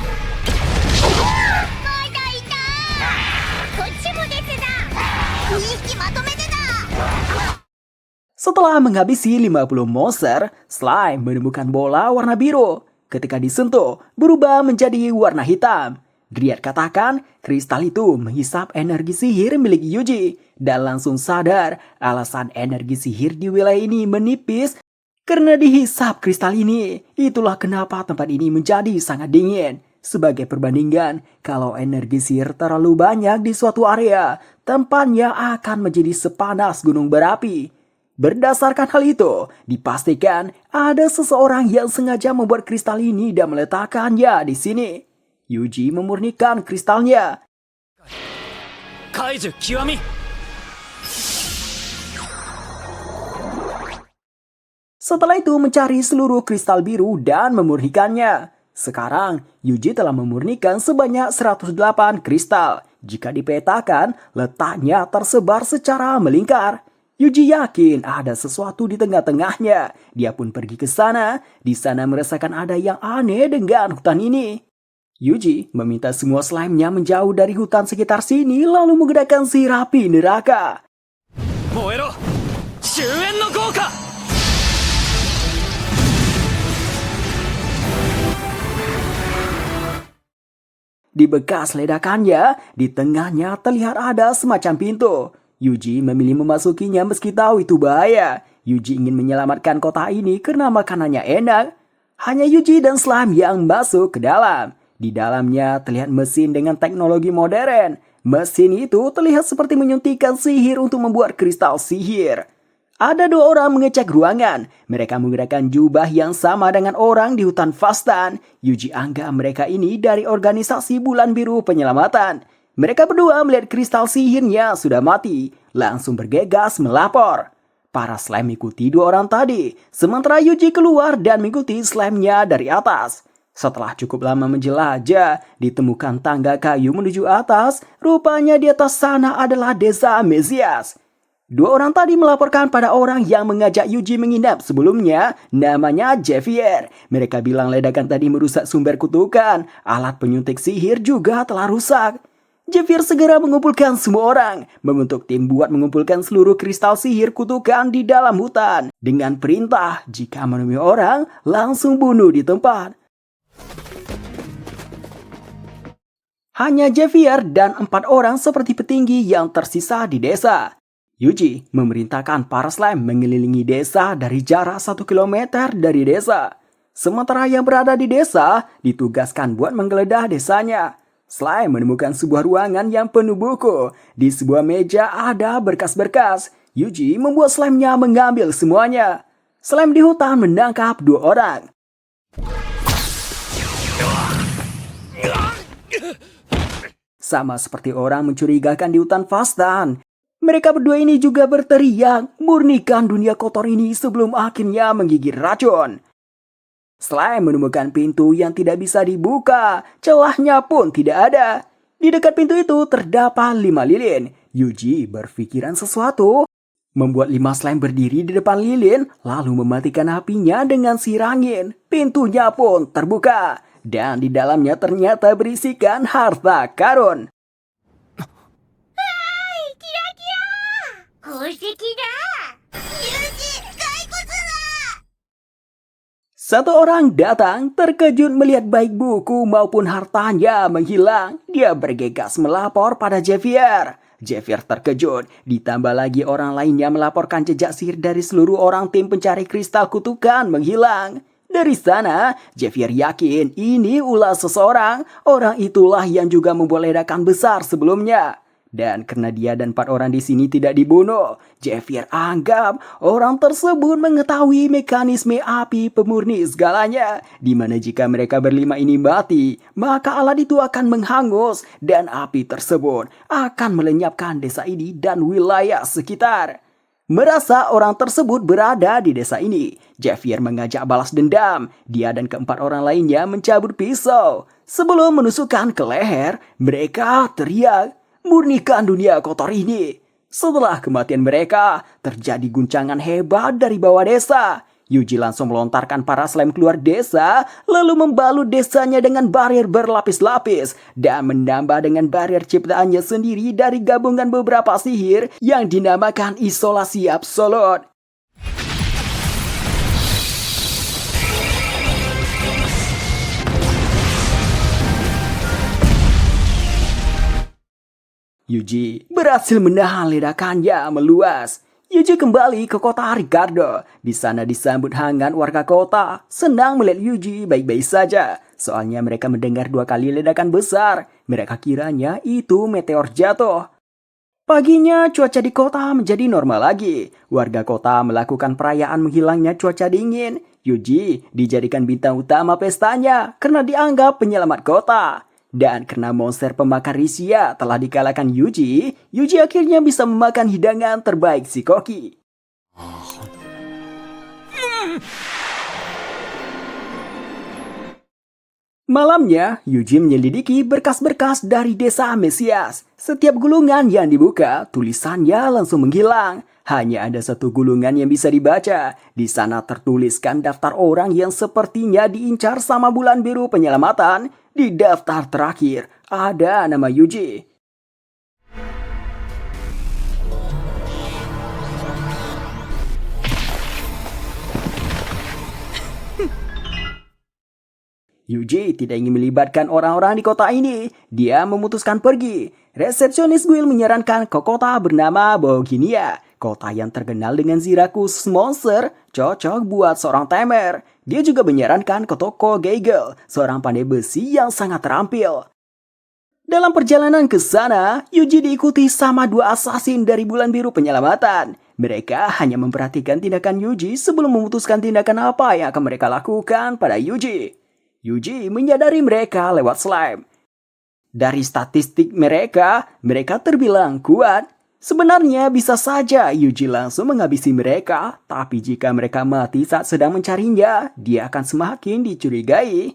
Setelah menghabisi 50 monster, slime menemukan bola warna biru. Ketika disentuh, berubah menjadi warna hitam. Griat katakan, kristal itu menghisap energi sihir milik Yuji. Dan langsung sadar, alasan energi sihir di wilayah ini menipis karena dihisap kristal ini. Itulah kenapa tempat ini menjadi sangat dingin. Sebagai perbandingan, kalau energi sihir terlalu banyak di suatu area, tempatnya akan menjadi sepanas gunung berapi. Berdasarkan hal itu, dipastikan ada seseorang yang sengaja membuat kristal ini dan meletakkannya di sini. Yuji memurnikan kristalnya. Kaiju Kiwami. Setelah itu mencari seluruh kristal biru dan memurnikannya. Sekarang, Yuji telah memurnikan sebanyak 108 kristal. Jika dipetakan, letaknya tersebar secara melingkar. Yuji yakin ada sesuatu di tengah-tengahnya. Dia pun pergi ke sana. Di sana merasakan ada yang aneh dengan hutan ini. Yuji meminta semua slime-nya menjauh dari hutan sekitar sini lalu menggerakkan sihir api neraka. Moero. Shuen no Gouka. Di bekas ledakannya, di tengahnya terlihat ada semacam pintu. Yuji memilih memasukinya meski tahu itu bahaya. Yuji ingin menyelamatkan kota ini karena makanannya enak. Hanya Yuji dan slime yang masuk ke dalam. Di dalamnya terlihat mesin dengan teknologi modern. Mesin itu terlihat seperti menyuntikkan sihir untuk membuat kristal sihir. Ada 2 orang mengecek ruangan. Mereka menggunakan jubah yang sama dengan orang di hutan Fastan. Yuji anggap mereka ini dari organisasi Bulan Biru Penyelamatan. Mereka berdua melihat kristal sihirnya sudah mati, langsung bergegas melapor. Para slime mengikuti 2 orang tadi, sementara Yuji keluar dan mengikuti slime-nya dari atas. Setelah cukup lama menjelajah, ditemukan tangga kayu menuju atas, rupanya di atas sana adalah desa Mesias. 2 orang tadi melaporkan pada orang yang mengajak Yuji menginap sebelumnya, namanya Javier. Mereka bilang ledakan tadi merusak sumber kutukan, alat penyuntik sihir juga telah rusak. Javier segera mengumpulkan semua orang, membentuk tim buat mengumpulkan seluruh kristal sihir kutukan di dalam hutan. Dengan perintah, jika menemui orang, langsung bunuh di tempat. Hanya Javier dan 4 orang seperti petinggi yang tersisa di desa. Yuji memerintahkan para slime mengelilingi desa dari jarak 1 km dari desa. Sementara yang berada di desa ditugaskan buat menggeledah desanya. Slime menemukan sebuah ruangan yang penuh buku. Di sebuah meja ada berkas-berkas. Yuji membuat slime-nya mengambil semuanya. Slime di hutan menangkap 2 orang. Sama seperti orang mencurigakan di hutan Fastan. Mereka berdua ini juga berteriak, murnikan dunia kotor ini sebelum akhirnya menggigit racun. Slime menemukan pintu yang tidak bisa dibuka, celahnya pun tidak ada. Di dekat pintu itu terdapat 5 lilin. Yuji berpikiran sesuatu. Membuat 5 slime berdiri di depan lilin, lalu mematikan apinya dengan sihir angin. Pintunya pun terbuka. Dan di dalamnya ternyata berisikan harta karun. 宝石だ。ユジ、骸骨だ。 Satu orang datang terkejut melihat baik buku maupun hartanya menghilang. Dia bergegas melapor pada Xavier. Xavier terkejut, ditambah lagi orang lainnya melaporkan jejak sihir dari seluruh orang tim pencari kristal kutukan menghilang. Dari sana, Xavier yakin ini ulah seseorang. Orang itulah yang juga membuat ledakan besar sebelumnya. Dan karena dia dan 4 orang di sini tidak dibunuh, Xavier anggap orang tersebut mengetahui mekanisme api pemurni segalanya. Di mana jika mereka berlima ini mati, maka alat itu akan menghangus dan api tersebut akan melenyapkan desa ini dan wilayah sekitar. Merasa orang tersebut berada di desa ini, Xavier mengajak balas dendam. Dia dan ke-4 orang lainnya mencabut pisau. Sebelum menusukkan ke leher, mereka teriak, "Murnikan dunia kotor ini." Setelah kematian mereka, terjadi guncangan hebat dari bawah desa. Yuji langsung melontarkan para slime keluar desa, lalu membalut desanya dengan barrier berlapis-lapis, dan menambah dengan barrier ciptaannya sendiri dari gabungan beberapa sihir yang dinamakan isolasi absolut. Yuji berhasil menahan ledakannya meluas. Yuji kembali ke kota Ricardo. Di sana disambut hangat warga kota. Senang melihat Yuji baik-baik saja. Soalnya mereka mendengar 2 kali ledakan besar. Mereka kiranya itu meteor jatuh. Paginya cuaca di kota menjadi normal lagi. Warga kota melakukan perayaan menghilangnya cuaca dingin. Yuji dijadikan bintang utama pestanya karena dianggap penyelamat kota. Dan karena monster pemakan Risia telah dikalahkan Yuji, Yuji akhirnya bisa memakan hidangan terbaik si Koki. Malamnya, Yuji menyelidiki berkas-berkas dari desa Mesias. Setiap gulungan yang dibuka, tulisannya langsung menghilang. Hanya ada 1 gulungan yang bisa dibaca. Di sana tertuliskan daftar orang yang sepertinya diincar sama bulan biru penyelamatan. Di daftar terakhir, ada nama Yuji. Yuji tidak ingin melibatkan orang-orang di kota ini. Dia memutuskan pergi. Resepsionis guild menyarankan ke kota bernama Boginia. Kota yang terkenal dengan Zirakus Monster, cocok buat seorang tamer. Dia juga menyarankan ke toko Geigel, seorang pandai besi yang sangat terampil. Dalam perjalanan ke sana, Yuji diikuti sama 2 asasin dari bulan biru penyelamatan. Mereka hanya memperhatikan tindakan Yuji sebelum memutuskan tindakan apa yang akan mereka lakukan pada Yuji. Yuji menyadari mereka lewat slime. Dari statistik mereka terbilang kuat. Sebenarnya bisa saja Yuji langsung menghabisi mereka, tapi jika mereka mati saat sedang mencarinya, dia akan semakin dicurigai.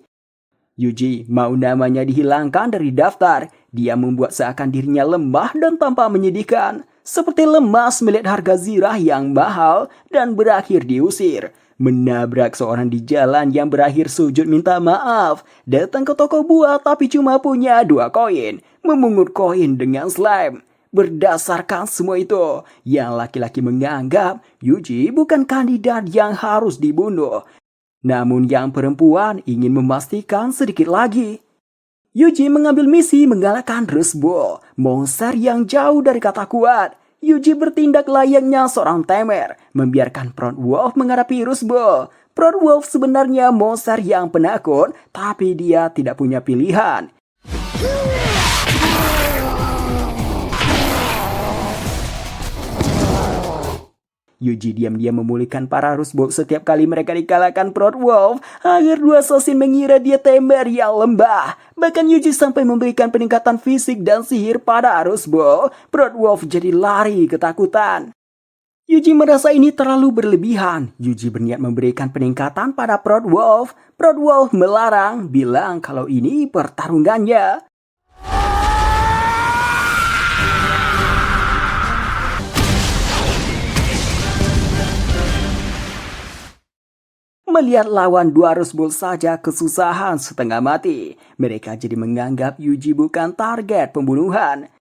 Yuji mau namanya dihilangkan dari daftar. Dia membuat seakan dirinya lemah dan tampak menyedihkan, seperti lemas melihat harga zirah yang mahal dan berakhir diusir. Menabrak seorang di jalan yang berakhir sujud minta maaf. Datang ke toko buah tapi cuma punya 2 koin. Memungut koin dengan slime. Berdasarkan semua itu, yang laki-laki menganggap Yuji bukan kandidat yang harus dibunuh. Namun yang perempuan ingin memastikan sedikit lagi. Yuji mengambil misi mengalahkan Rusbull, monster yang jauh dari kata kuat. Yuji bertindak layaknya seorang tamer, membiarkan Proud Wolf menghadapi Rusbull. Proud Wolf sebenarnya monster yang penakut, tapi dia tidak punya pilihan. Yuji diam-diam memulihkan para Rusbull setiap kali mereka dikalahkan Proud Wolf agar 2 asasin mengira dia tamer yang lembah. Bahkan Yuji sampai memberikan peningkatan fisik dan sihir pada Rusbull. Proud Wolf jadi lari ketakutan. Yuji merasa ini terlalu berlebihan. Yuji berniat memberikan peningkatan pada Proud Wolf. Proud Wolf melarang, bilang kalau ini pertarungannya. Melihat lawan 200 volt saja kesusahan setengah mati, mereka jadi menganggap Yuji bukan target pembunuhan.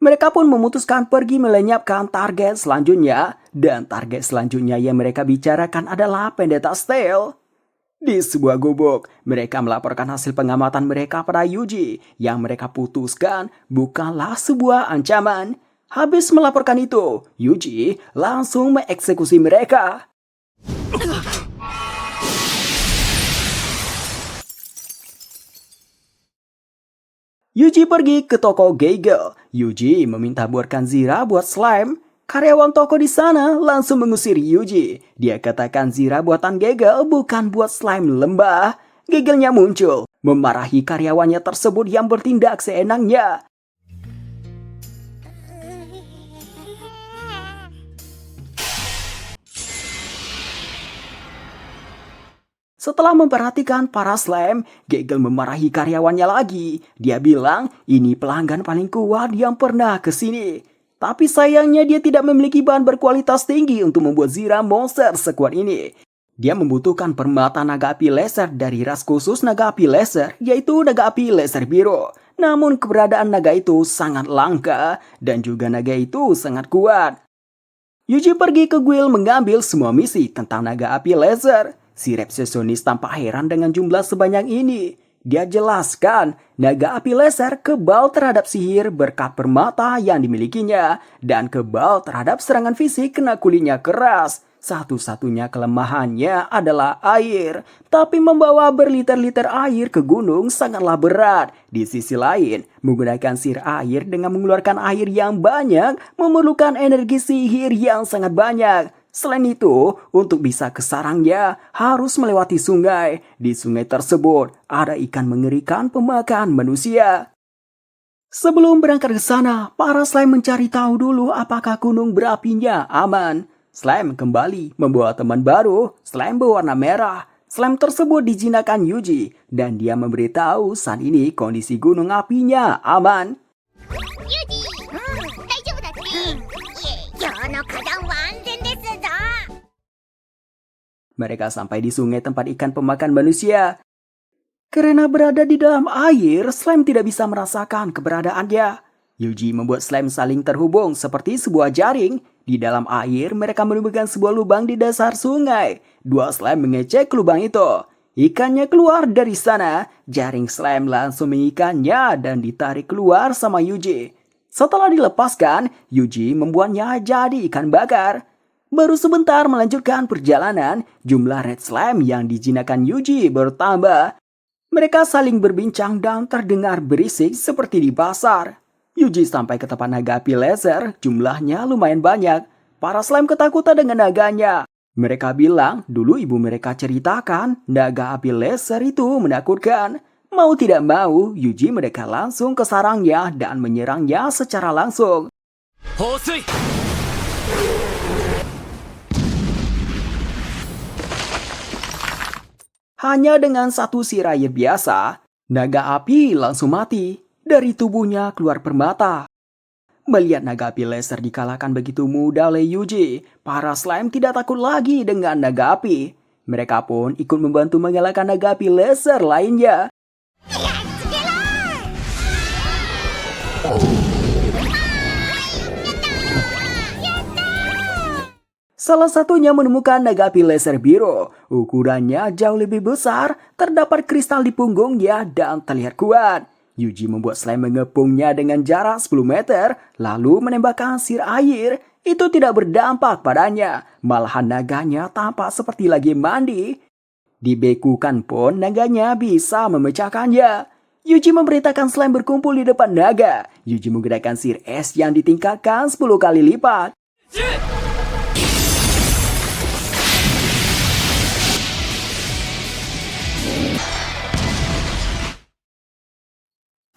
Mereka pun memutuskan pergi melenyapkan target selanjutnya, dan target selanjutnya yang mereka bicarakan adalah Pendeta Steel. Di sebuah gubuk, mereka melaporkan hasil pengamatan mereka pada Yuji, yang mereka putuskan bukanlah sebuah ancaman. Habis melaporkan itu, Yuji langsung mengeksekusi mereka. Yuji pergi ke toko Geigel. Yuji meminta buatkan Zira buat slime. Karyawan toko di sana langsung mengusir Yuji. Dia katakan Zira buatan Geigel bukan buat slime lembah. Geigelnya muncul, memarahi karyawannya tersebut yang bertindak seenaknya. Setelah memperhatikan para slime, Geigel memarahi karyawannya lagi. Dia bilang, ini pelanggan paling kuat yang pernah kesini. Tapi sayangnya dia tidak memiliki bahan berkualitas tinggi untuk membuat Zira monster sekuat ini. Dia membutuhkan permata naga api laser dari ras khusus naga api laser, yaitu naga api laser biru. Namun keberadaan naga itu sangat langka, dan juga naga itu sangat kuat. Yuji pergi ke guild mengambil semua misi tentang naga api laser. Si resepsionis tampak heran dengan jumlah sebanyak ini. Dia jelaskan, naga api laser kebal terhadap sihir berkat permata yang dimilikinya, dan kebal terhadap serangan fisik kena kulitnya keras. Satu-satunya kelemahannya adalah air, tapi membawa berliter-liter air ke gunung sangatlah berat. Di sisi lain, menggunakan sihir air dengan mengeluarkan air yang banyak memerlukan energi sihir yang sangat banyak. Selain itu, untuk bisa ke sarangnya harus melewati sungai. Di sungai tersebut ada ikan mengerikan pemakan manusia. Sebelum berangkat ke sana, para slime mencari tahu dulu apakah gunung berapinya aman. Slime kembali membawa teman baru, slime berwarna merah. Slime tersebut dijinakan Yuji, dan dia memberitahu saat ini kondisi gunung apinya aman. Yuji, 大丈夫だって。今日の火山は安全ですぞ。 Mereka sampai di sungai tempat ikan pemakan manusia. Karena berada di dalam air, slime tidak bisa merasakan keberadaannya. Yuji membuat slime saling terhubung seperti sebuah jaring. Di dalam air, mereka menemukan sebuah lubang di dasar sungai. Dua slime mengecek lubang itu. Ikannya keluar dari sana. Jaring slime langsung mengikannya dan ditarik keluar sama Yuji. Setelah dilepaskan, Yuji membuatnya jadi ikan bakar. Baru sebentar melanjutkan perjalanan, jumlah red slime yang dijinakan Yuji bertambah. Mereka saling berbincang dan terdengar berisik seperti di pasar. Yuji sampai ke tempat naga api laser, jumlahnya lumayan banyak. Para slime ketakutan dengan naganya. Mereka bilang, dulu ibu mereka ceritakan, naga api laser itu menakutkan. Mau tidak mau, Yuji mereka langsung ke sarangnya dan menyerangnya secara langsung. Hosui! Hanya dengan satu sihir air biasa, naga api langsung mati. Dari tubuhnya keluar permata. Melihat naga api laser dikalahkan begitu mudah oleh Yuji, para slime tidak takut lagi dengan naga api. Mereka pun ikut membantu mengalahkan naga api laser lainnya. Salah satunya menemukan naga api laser biru. Ukurannya jauh lebih besar, terdapat kristal di punggungnya dan terlihat kuat. Yuji membuat slime mengepungnya dengan jarak 10 meter, lalu menembakkan sihir air. Itu tidak berdampak padanya, malahan naganya tampak seperti lagi mandi. Dibekukan pun naganya bisa memecahkannya. Yuji memberitakan slime berkumpul di depan naga. Yuji menggunakan sihir es yang ditingkatkan 10 kali lipat.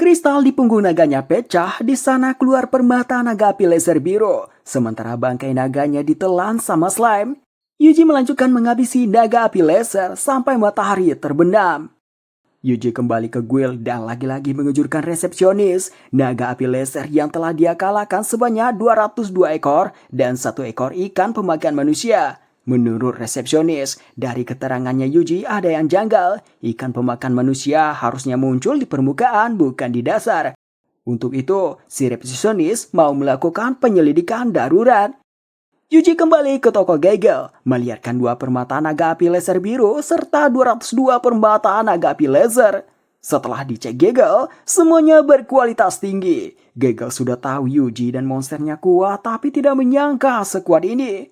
Kristal di punggung naganya pecah, di sana keluar permata naga api laser biru. Sementara bangkai naganya ditelan sama slime. Yuji melanjutkan menghabisi naga api laser sampai matahari terbenam. Yuji kembali ke guild dan lagi-lagi mengejutkan resepsionis. Naga api laser yang telah dia kalahkan sebanyak 202 ekor dan 1 ekor ikan pemakan manusia. Menurut resepsionis, dari keterangannya Yuji ada yang janggal. Ikan pemakan manusia harusnya muncul di permukaan, bukan di dasar. Untuk itu, si resepsionis mau melakukan penyelidikan darurat. Yuji kembali ke toko Geigel, melihatkan 2 permata naga api laser biru serta 202 permata naga api laser. Setelah dicek Geigel, semuanya berkualitas tinggi. Geigel sudah tahu Yuji dan monsternya kuat, tapi tidak menyangka sekuat ini.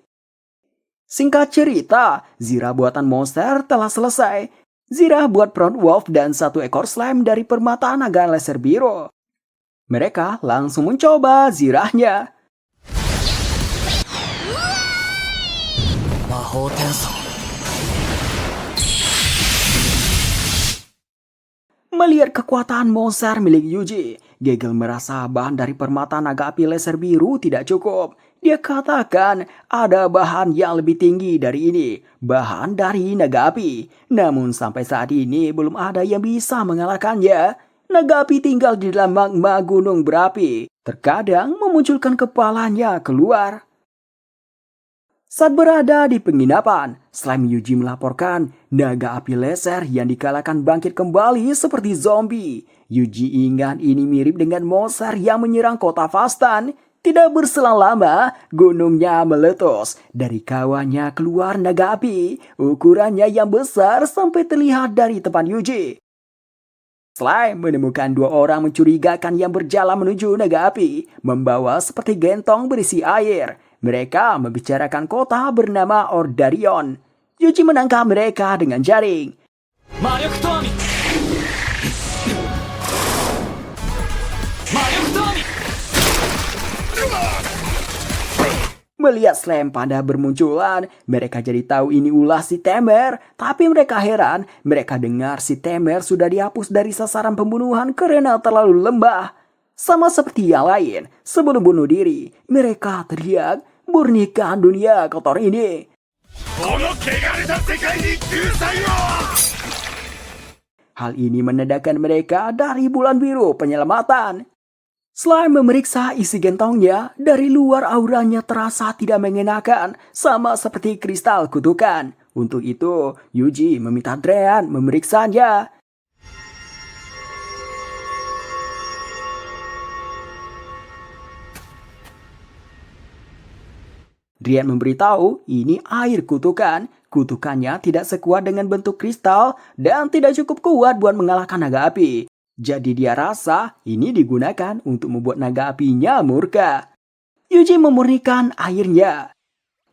Singkat cerita, zirah buatan monster telah selesai. Zirah buat Proud Wolf dan 1 ekor slime dari permata naga laser biru. Mereka langsung mencoba zirahnya. 魔法転送 Melihat kekuatan monster milik Yuji, Geigel merasa bahan dari permata naga api laser biru tidak cukup. Dia katakan ada bahan yang lebih tinggi dari ini, bahan dari naga api. Namun sampai saat ini belum ada yang bisa mengalahkannya. Naga api tinggal di dalam magma gunung berapi. Terkadang memunculkan kepalanya keluar. Saat berada di penginapan, Slime Yuji melaporkan naga api laser yang dikalahkan bangkit kembali seperti zombie. Yuji ingat ini mirip dengan monster yang menyerang kota Fastan. Tidak berselang lama, gunungnya meletus. Dari kawannya keluar naga api. Ukurannya yang besar sampai terlihat dari tempat Yuji. Slime menemukan 2 orang mencurigakan yang berjalan menuju naga api, membawa seperti gentong berisi air. Mereka membicarakan kota bernama Ordarion. Yuji menangkap mereka dengan jaring. 魔力投網魔力投網 Melihat Slime pada bermunculan, mereka jadi tahu ini ulah si Temer. Tapi mereka heran, mereka dengar si Temer sudah dihapus dari sasaran pembunuhan karena terlalu lembah. Sama seperti yang lain, sebelum bunuh diri, mereka teriak, "Murnikan dunia kotor ini." この汚れた世界に救済を Hal ini menandakan mereka dari bulan biru penyelamatan. Slime memeriksa isi gentongnya, dari luar auranya terasa tidak mengenakan, sama seperti kristal kutukan. Untuk itu, Yuji meminta Drean memeriksanya. Drian memberitahu ini air kutukan. Kutukannya tidak sekuat dengan bentuk kristal dan tidak cukup kuat buat mengalahkan naga api. Jadi dia rasa ini digunakan untuk membuat naga apinya murka. Yuji memurnikan airnya.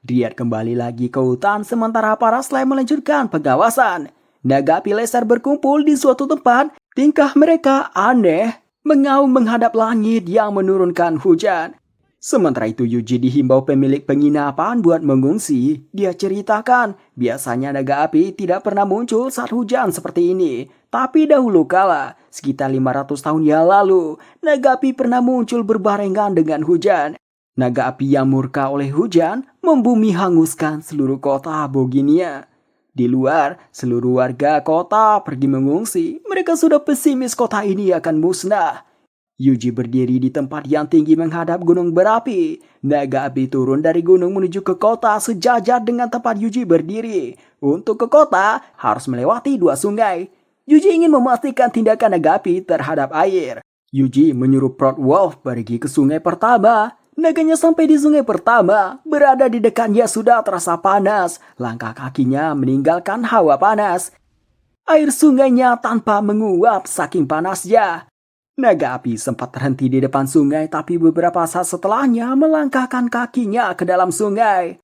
Drian kembali lagi ke hutan sementara para slime melanjutkan pengawasan. Naga api laser berkumpul di suatu tempat. Tingkah mereka aneh, mengaum menghadap langit yang menurunkan hujan. Sementara itu Yuji dihimbau pemilik penginapan buat mengungsi. Dia ceritakan, biasanya naga api tidak pernah muncul saat hujan seperti ini. Tapi dahulu kala, sekitar 500 tahun yang lalu, naga api pernah muncul berbarengan dengan hujan. Naga api yang murka oleh hujan membumi hanguskan seluruh kota Boginia. Di luar, seluruh warga kota pergi mengungsi. Mereka sudah pesimis kota ini akan musnah. Yuji berdiri di tempat yang tinggi menghadap gunung berapi. Naga api turun dari gunung menuju ke kota sejajar dengan tempat Yuji berdiri. Untuk ke kota, harus melewati 2 sungai. Yuji ingin memastikan tindakan naga api terhadap air. Yuji menyuruh Proud Wolf pergi ke sungai pertama. Naganya sampai di sungai pertama, berada di dekatnya sudah terasa panas. Langkah kakinya meninggalkan hawa panas. Air sungainya tanpa menguap saking panasnya. Naga api sempat terhenti di depan sungai, tapi beberapa saat setelahnya melangkahkan kakinya ke dalam sungai.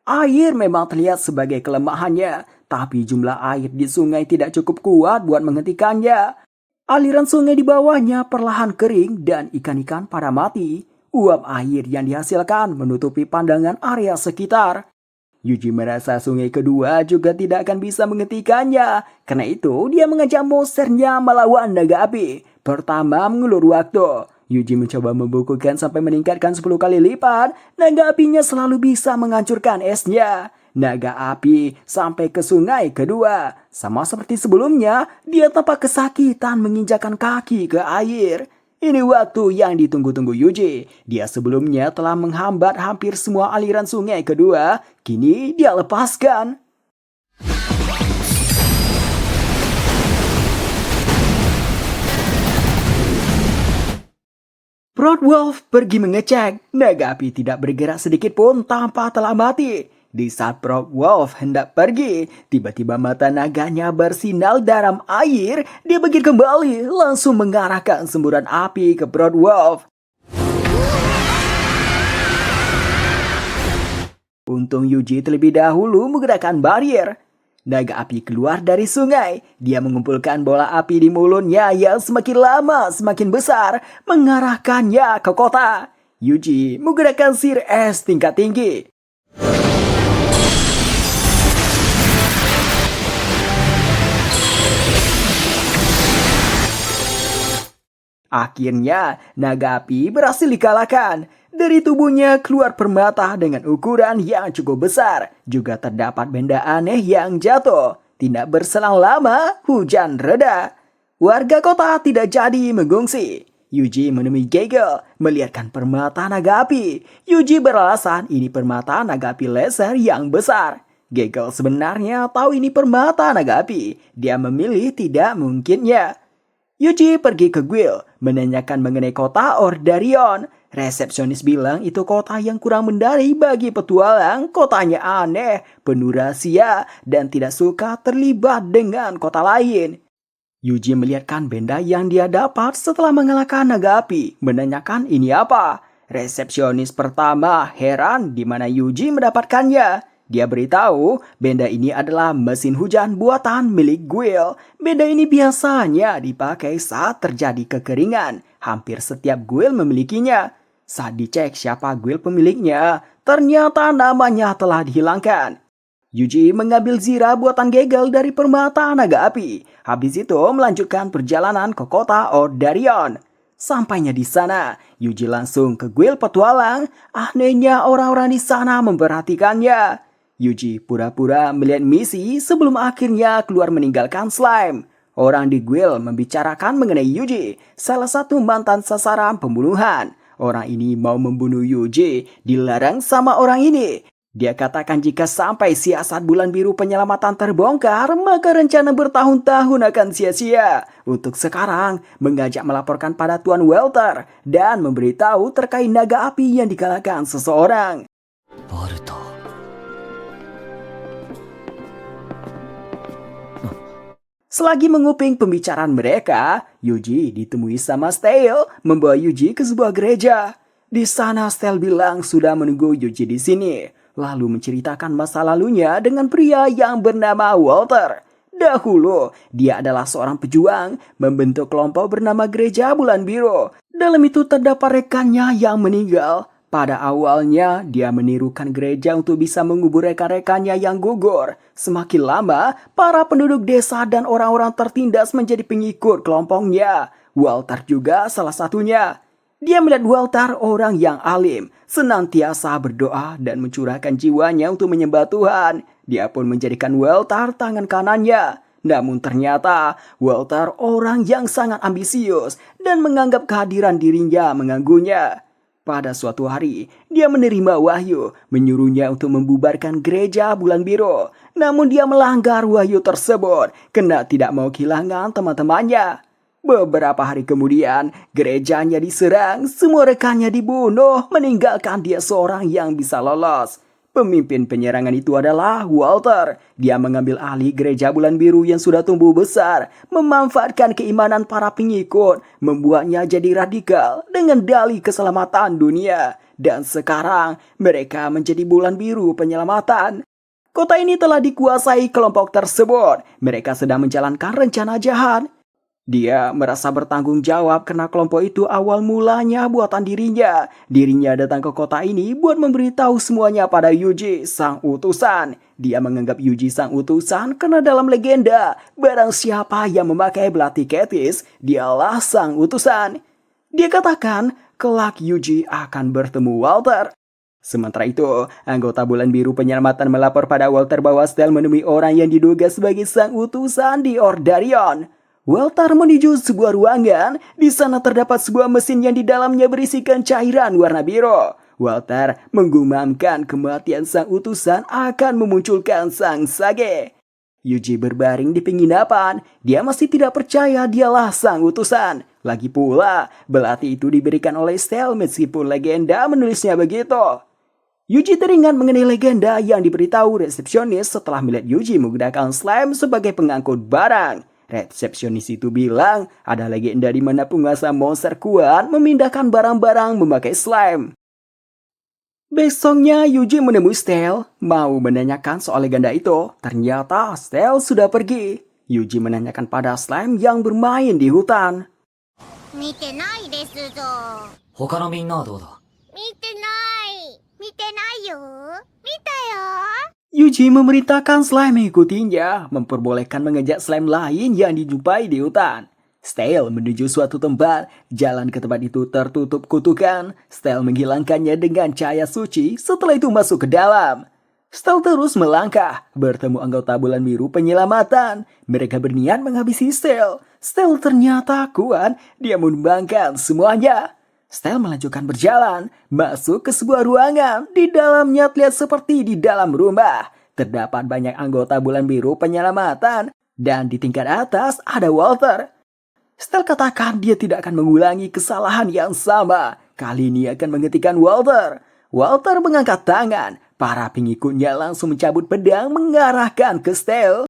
Air memang terlihat sebagai kelemahannya, tapi jumlah air di sungai tidak cukup kuat buat menghentikannya. Aliran sungai di bawahnya perlahan kering dan ikan-ikan pada mati. Uap air yang dihasilkan menutupi pandangan area sekitar. Yuji merasa sungai kedua juga tidak akan bisa menghentikannya. Karena itu, dia mengajak monsternya melawan naga api. Pertama, mengulur waktu. Yuji mencoba membukukan sampai meningkatkan 10 kali lipat. Naga apinya selalu bisa menghancurkan esnya. Naga api sampai ke sungai kedua. Sama seperti sebelumnya, dia tampak kesakitan menginjakan kaki ke air. Ini waktu yang ditunggu-tunggu Yuji. Dia sebelumnya telah menghambat hampir semua aliran sungai kedua, kini dia lepaskan. Proud Wolf pergi mengecek. Naga api tidak bergerak sedikit pun tanpa telah mati. Di saat Proud Wolf hendak pergi, tiba-tiba mata naganya bersinar dalam air. Dia bangkit kembali, langsung mengarahkan semburan api ke Proud Wolf. Untung Yuji terlebih dahulu menggerakkan barrier. Naga api keluar dari sungai. Dia mengumpulkan bola api di mulutnya yang semakin lama semakin besar, mengarahkannya ke kota. Yuji menggerakkan sihir es tingkat tinggi. Akhirnya, naga api berhasil dikalahkan. Dari tubuhnya keluar permata dengan ukuran yang cukup besar. Juga terdapat benda aneh yang jatuh. Tidak berselang lama, hujan reda. Warga kota tidak jadi mengungsi. Yuji menemui Gagel, melihatkan permata naga api. Yuji beralasan ini permata naga api laser yang besar. Gagel sebenarnya tahu ini permata naga api. Dia memilih tidak mungkinnya. Yuji pergi ke Guild, menanyakan mengenai kota Ordarion. Resepsionis bilang itu kota yang kurang menarik bagi petualang, kotanya aneh, penuh rahasia, dan tidak suka terlibat dengan kota lain. Yuji melihatkan benda yang dia dapat setelah mengalahkan naga api, menanyakan ini apa. Resepsionis pertama heran di mana Yuji mendapatkannya. Dia beritahu benda ini adalah mesin hujan buatan milik Guild. Benda ini biasanya dipakai saat terjadi kekeringan. Hampir setiap Guild memilikinya. Saat dicek siapa Guild pemiliknya, ternyata namanya telah dihilangkan. Yuji mengambil zira buatan Gagel dari permata naga api. Habis itu melanjutkan perjalanan ke kota Ordarion. Sampainya di sana, Yuji langsung ke Guild petualang. Anehnya orang-orang di sana memperhatikannya. Yuji pura-pura melihat misi sebelum akhirnya keluar meninggalkan slime. Orang di Guild membicarakan mengenai Yuji, salah satu mantan sasaran pembunuhan. Orang ini mau membunuh Yuji, dilarang sama orang ini. Dia katakan jika sampai siasat bulan biru penyelamatan terbongkar, maka rencana bertahun-tahun akan sia-sia. Untuk sekarang, mengajak melaporkan pada Tuan Welter dan memberitahu terkait naga api yang dikalahkan seseorang. Boruto. Selagi menguping pembicaraan mereka, Yuji ditemui sama Stale membawa Yuji ke sebuah gereja. Di sana Stale bilang sudah menunggu Yuji di sini, lalu menceritakan masa lalunya dengan pria yang bernama Walter. Dahulu, dia adalah seorang pejuang, membentuk kelompok bernama Gereja Bulan Biru. Dalam itu terdapat rekannya yang meninggal. Pada awalnya, dia menirukan gereja untuk bisa mengubur rekan-rekannya yang gugur. Semakin lama, para penduduk desa dan orang-orang tertindas menjadi pengikut kelompoknya. Walter juga salah satunya. Dia melihat Walter orang yang alim, senantiasa berdoa dan mencurahkan jiwanya untuk menyembah Tuhan. Dia pun menjadikan Walter tangan kanannya. Namun ternyata Walter orang yang sangat ambisius dan menganggap kehadiran dirinya mengganggunya. Pada suatu hari, dia menerima wahyu, menyuruhnya untuk membubarkan gereja Bulan Biru. Namun dia melanggar wahyu tersebut, karena tidak mau kehilangan teman-temannya. Beberapa hari kemudian, gerejanya diserang, semua rekannya dibunuh, meninggalkan dia seorang yang bisa lolos. Pemimpin penyerangan itu adalah Walter. Dia mengambil alih gereja Bulan Biru yang sudah tumbuh besar, memanfaatkan keimanan para pengikut, membuatnya jadi radikal dengan dalih keselamatan dunia. Dan sekarang mereka menjadi Bulan Biru penyelamatan. Kota ini telah dikuasai kelompok tersebut. Mereka sedang menjalankan rencana jahat. Dia merasa bertanggung jawab karena kelompok itu awal mulanya buatan dirinya. Dirinya datang ke kota ini buat memberitahu semuanya pada Yuji, sang utusan. Dia menganggap Yuji sang utusan karena dalam legenda, barang siapa yang memakai belati Ketis, dialah sang utusan. Dia katakan, kelak Yuji akan bertemu Walter. Sementara itu, anggota Bulan Biru penyelamatan melapor pada Walter bahwa Stell menemui orang yang diduga sebagai sang utusan di Ordarion. Walter menuju sebuah ruangan. Di sana terdapat sebuah mesin yang di dalamnya berisikan cairan warna biru. Walter menggumamkan kematian sang utusan akan memunculkan sang Sage. Yuji berbaring di penginapan. Dia masih tidak percaya dialah sang utusan. Lagi pula, belati itu diberikan oleh Stell meskipun legenda menulisnya begitu. Yuji teringat mengenai legenda yang diberitahu resepsionis setelah melihat Yuji menggunakan slime sebagai pengangkut barang. Resepsionis itu bilang ada legenda di mana penguasa monster kuat memindahkan barang-barang memakai slime. Besoknya Yuji menemui Stell, mau menanyakan soal legenda itu. Ternyata Stell sudah pergi. Yuji menanyakan pada slime yang bermain di hutan. 見てないですぞ。他のみんなはどうだ？見てないよ。見たよ。 Yuji memerintahkan slime mengikutinya, memperbolehkan mengejak slime lain yang dijumpai di hutan. Stell menuju suatu tempat, jalan ke tempat itu tertutup kutukan. Stell menghilangkannya dengan cahaya suci, setelah itu masuk ke dalam. Stell terus melangkah, bertemu anggota bulan biru penyelamatan. Mereka berniat menghabisi Stell. Stell ternyata kuat, dia menumbangkan semuanya. Stell melanjutkan berjalan, masuk ke sebuah ruangan. Di dalamnya terlihat seperti di dalam rumah. Terdapat banyak anggota bulan biru penyelamatan, dan di tingkat atas ada Walter. Stell katakan dia tidak akan mengulangi kesalahan yang sama. Kali ini akan menghentikan Walter. Walter mengangkat tangan. Para pengikutnya langsung mencabut pedang mengarahkan ke Stell.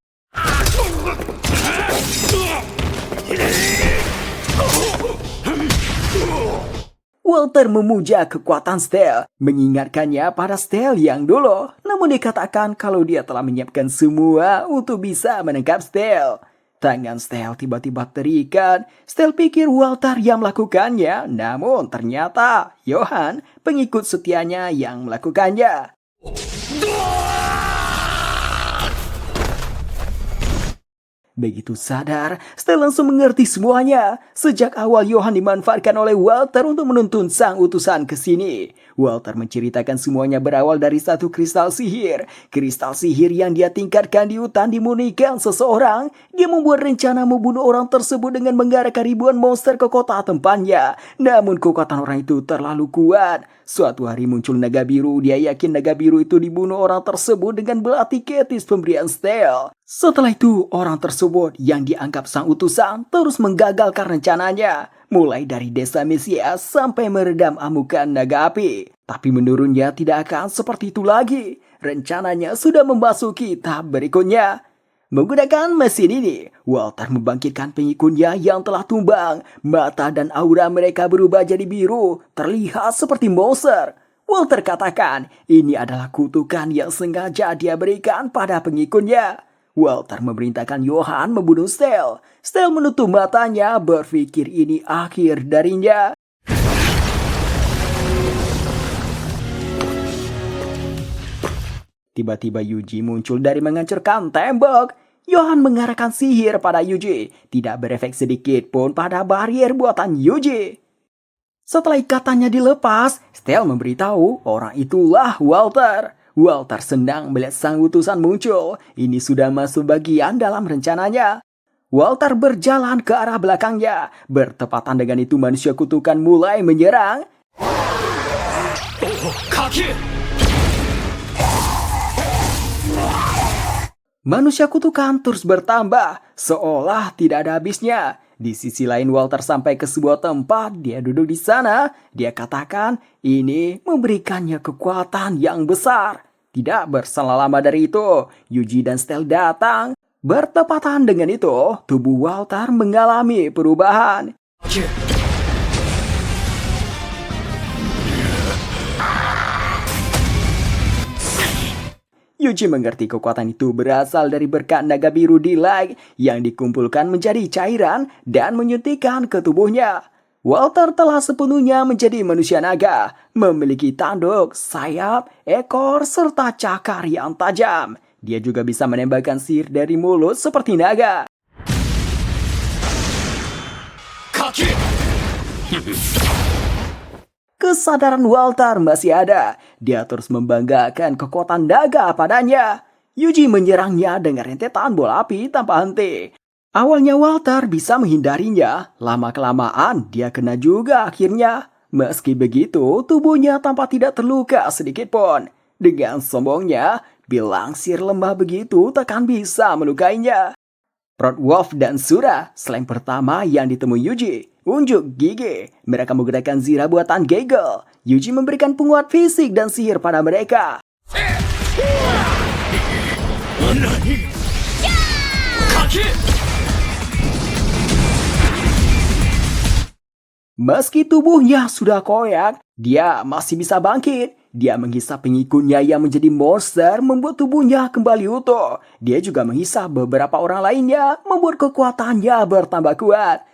Walter memuja kekuatan Stell, mengingatkannya pada Stell yang dulu. Namun dikatakan kalau dia telah menyiapkan semua untuk bisa menangkap Stell. Tangan Stell tiba-tiba terikat. Stell pikir Walter yang melakukannya, namun ternyata Johan, pengikut setianya yang melakukannya. Begitu sadar, Stell langsung mengerti semuanya. Sejak awal Johan dimanfaatkan oleh Walter untuk menuntun sang utusan ke sini. Walter menceritakan semuanya berawal dari satu kristal sihir. Kristal sihir yang dia tingkatkan di hutan dimurnikan seseorang. Dia membuat rencana membunuh orang tersebut dengan mengarahkan ribuan monster ke kota tempatnya. Namun kekuatan orang itu terlalu kuat. Suatu hari muncul naga biru. Dia yakin naga biru itu dibunuh orang tersebut dengan belati ketis pemberian Stell. Setelah itu, orang tersebut yang dianggap sang utusan terus menggagalkan rencananya. Mulai dari desa Mesias sampai meredam amukan naga api. Tapi menurunnya tidak akan seperti itu lagi. Rencananya sudah memasuki tahap berikutnya. Menggunakan mesin ini, Walter membangkitkan pengikutnya yang telah tumbang. Mata dan aura mereka berubah jadi biru, terlihat seperti monster. Walter katakan, ini adalah kutukan yang sengaja dia berikan pada pengikutnya. Walter memerintahkan Johan membunuh Stell. Stell menutup matanya, berpikir ini akhir darinya. Tiba-tiba Yuji muncul dari menghancurkan tembok. Johan mengarahkan sihir pada Yuji. Tidak berefek sedikit pun pada barrier buatan Yuji. Setelah ikatannya dilepas, Stell memberitahu orang itulah Walter. Walter senang melihat sang utusan muncul. Ini sudah masuk bagian dalam rencananya. Walter berjalan ke arah belakangnya. Bertepatan dengan itu manusia kutukan mulai menyerang. Kaki! Manusia kutukan terus bertambah, seolah tidak ada habisnya. Di sisi lain Walter sampai ke sebuah tempat, dia duduk di sana. Dia katakan ini memberikannya kekuatan yang besar. Tidak berselang lama dari itu, Yuji dan Stell datang. Bertepatan dengan itu, tubuh Walter mengalami perubahan. Yuji mengerti kekuatan itu berasal dari berkat naga biru Dilag yang dikumpulkan menjadi cairan dan menyuntikkan ke tubuhnya. Walter telah sepenuhnya menjadi manusia naga, memiliki tanduk, sayap, ekor, serta cakar yang tajam. Dia juga bisa menembakkan sihir dari mulut seperti naga. Kaki! Kesadaran Walter masih ada. Dia terus membanggakan kekuatan naga padanya. Yuji menyerangnya dengan rentetan bola api tanpa henti. Awalnya Walter bisa menghindarinya, lama-kelamaan dia kena juga akhirnya. Meski begitu, tubuhnya tampak tidak terluka sedikit pun. Dengan sombongnya, bilang sihir lembah begitu takkan bisa melukainya. Wolf dan Sura, slime pertama yang ditemui Yuji. Unjuk gigi, mereka menggunakan zira buatan Gagel. Yuji memberikan penguat fisik dan sihir pada mereka. Meski tubuhnya sudah koyak, dia masih bisa bangkit. Dia menghisap pengikutnya yang menjadi monster membuat tubuhnya kembali utuh. Dia juga menghisap beberapa orang lainnya membuat kekuatannya bertambah kuat.